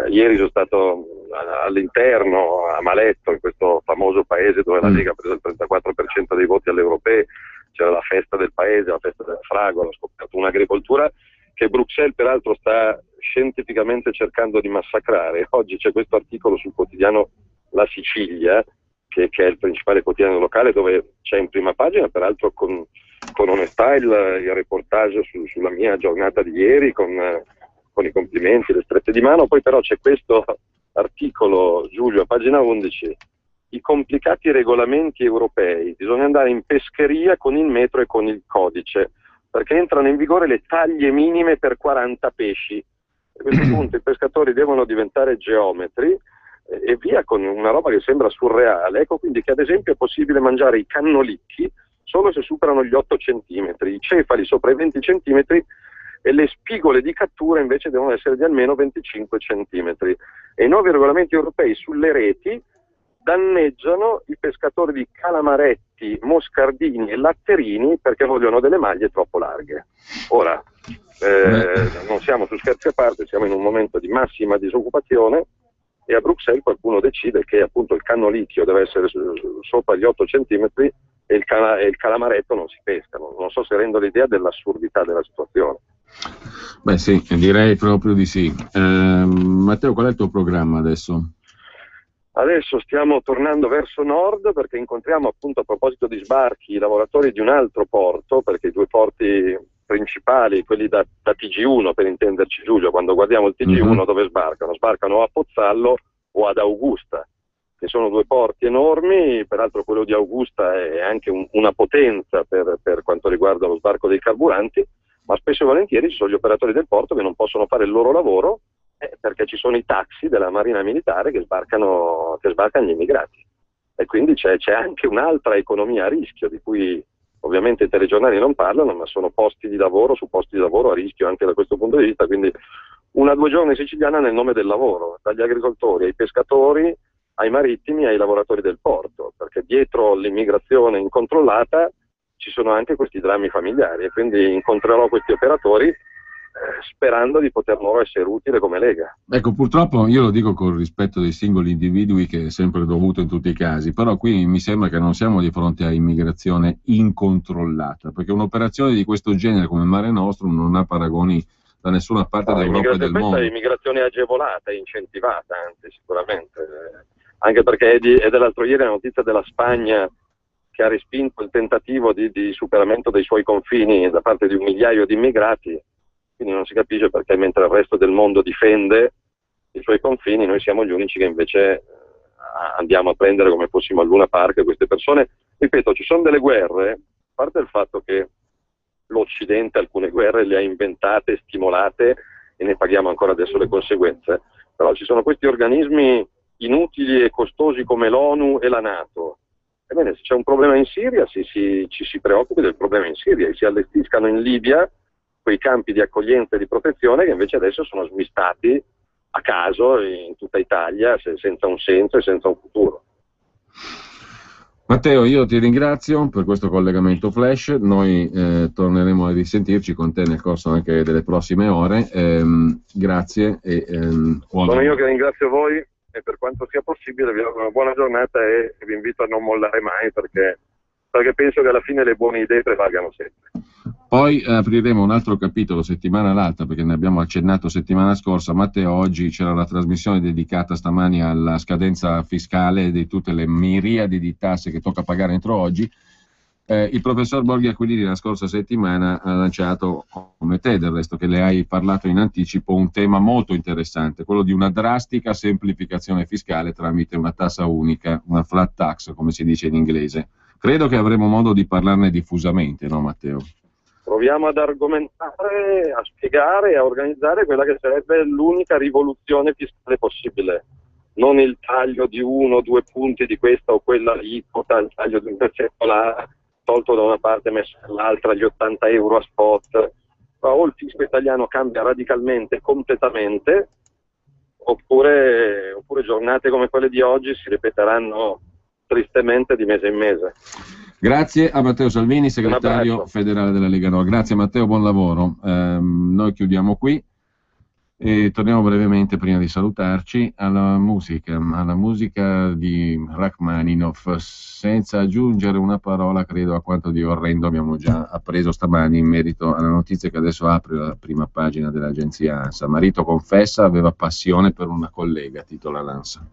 ieri sono stato all'interno, a Maletto, in questo famoso paese dove la Lega ha preso il 34% dei voti alle europee. C'era la festa del paese, la festa del fragola, ho scoperto un'agricoltura che Bruxelles peraltro sta scientificamente cercando di massacrare. Oggi c'è questo articolo sul quotidiano La Sicilia, che è il principale quotidiano locale, dove c'è in prima pagina, peraltro con onestà, il reportage sulla mia giornata di ieri, con i complimenti, le strette di mano. Poi però c'è questo articolo, Giulio, a pagina 11, i complicati regolamenti europei, bisogna andare in pescheria con il metro e con il codice, perché entrano in vigore le taglie minime per 40 pesci. A questo punto i pescatori devono diventare geometri e via con una roba che sembra surreale. Ecco quindi che ad esempio è possibile mangiare i cannolicchi solo se superano gli 8 centimetri, i cefali sopra i 20 centimetri e le spigole di cattura invece devono essere di almeno 25 centimetri. E i nuovi regolamenti europei sulle reti danneggiano i pescatori di calamaretti, moscardini e latterini perché vogliono delle maglie troppo larghe. Ora, non siamo su scherzi a parte, siamo in un momento di massima disoccupazione e a Bruxelles qualcuno decide che appunto il cannolicchio deve essere sopra gli 8 centimetri e il calamaretto non si pesca. Non so se rendo l'idea dell'assurdità della situazione. Beh sì, direi proprio di sì. Matteo, qual è il tuo programma adesso? Adesso stiamo tornando verso nord perché incontriamo appunto, a proposito di sbarchi, i lavoratori di un altro porto, perché i 2 porti principali, quelli da TG1 per intenderci, Giulio, quando guardiamo il TG1 dove sbarcano? Sbarcano o a Pozzallo o ad Augusta, che sono 2 porti enormi. Peraltro quello di Augusta è anche una potenza per quanto riguarda lo sbarco dei carburanti, ma spesso e volentieri ci sono gli operatori del porto che non possono fare il loro lavoro perché ci sono i taxi della Marina Militare che sbarcano gli immigrati, e quindi c'è anche un'altra economia a rischio di cui ovviamente i telegiornali non parlano, ma sono posti di lavoro su posti di lavoro a rischio anche da questo punto di vista. Quindi una 2 giorni siciliana nel nome del lavoro, dagli agricoltori ai pescatori, ai marittimi, ai lavoratori del porto, perché dietro l'immigrazione incontrollata ci sono anche questi drammi familiari, e quindi incontrerò questi operatori sperando di poter loro essere utile come Lega. Ecco, purtroppo io lo dico con rispetto dei singoli individui, che è sempre dovuto in tutti i casi, però qui mi sembra che non siamo di fronte a immigrazione incontrollata, perché un'operazione di questo genere come Mare Nostrum non ha paragoni da nessuna parte d'Europa e del mondo. Questa è immigrazione agevolata, incentivata, anzi, sicuramente. Anche perché è dell'altro ieri la notizia della Spagna che ha respinto il tentativo di superamento dei suoi confini da parte di 1 migliaio di immigrati. Quindi non si capisce perché, mentre il resto del mondo difende i suoi confini, noi siamo gli unici che invece andiamo a prendere come fossimo al Luna Park queste persone. Ripeto, ci sono delle guerre, a parte il fatto che l'Occidente alcune guerre le ha inventate, stimolate, e ne paghiamo ancora adesso le conseguenze, però ci sono questi organismi inutili e costosi come l'ONU e la NATO. Ebbene, se c'è un problema in Siria, ci si preoccupi del problema in Siria e si allestiscano in Libia quei campi di accoglienza e di protezione che invece adesso sono smistati a caso in tutta Italia, senza un senso e senza un futuro. Matteo, io ti ringrazio per questo collegamento flash, noi torneremo a risentirci con te nel corso anche delle prossime ore, grazie e sono io che ringrazio voi, e per quanto sia possibile vi auguro una buona giornata e vi invito a non mollare mai, perché penso che alla fine le buone idee prevalgano sempre. Poi apriremo un altro capitolo settimana l'altra, perché ne abbiamo accennato settimana scorsa. Matteo, oggi c'era la trasmissione dedicata stamani alla scadenza fiscale di tutte le miriadi di tasse che tocca pagare entro oggi. Il professor Borghi Aquilini la scorsa settimana ha lanciato, come te del resto che le hai parlato in anticipo, un tema molto interessante, quello di una drastica semplificazione fiscale tramite una tassa unica, una flat tax come si dice in inglese. Credo che avremo modo di parlarne diffusamente, no Matteo? Proviamo ad argomentare, a spiegare, a organizzare quella che sarebbe l'unica rivoluzione fiscale possibile. Non il taglio di 1 o 2 punti di questa o quella aliquota, il taglio di un pezzetto là, tolto da una parte e messo dall'altra, gli 80 euro a spot. O il fisco italiano cambia radicalmente, completamente, oppure giornate come quelle di oggi si ripeteranno tristemente di mese in mese. Grazie a Matteo Salvini, segretario federale della Lega Nord. Grazie Matteo, buon lavoro. Noi chiudiamo qui e torniamo brevemente, prima di salutarci, alla musica di Rachmaninov, senza aggiungere una parola, credo, a quanto di orrendo abbiamo già appreso stamani in merito alla notizia che adesso apre la prima pagina dell'agenzia ANSA. Marito confessa aveva passione per una collega, titola l'ANSA.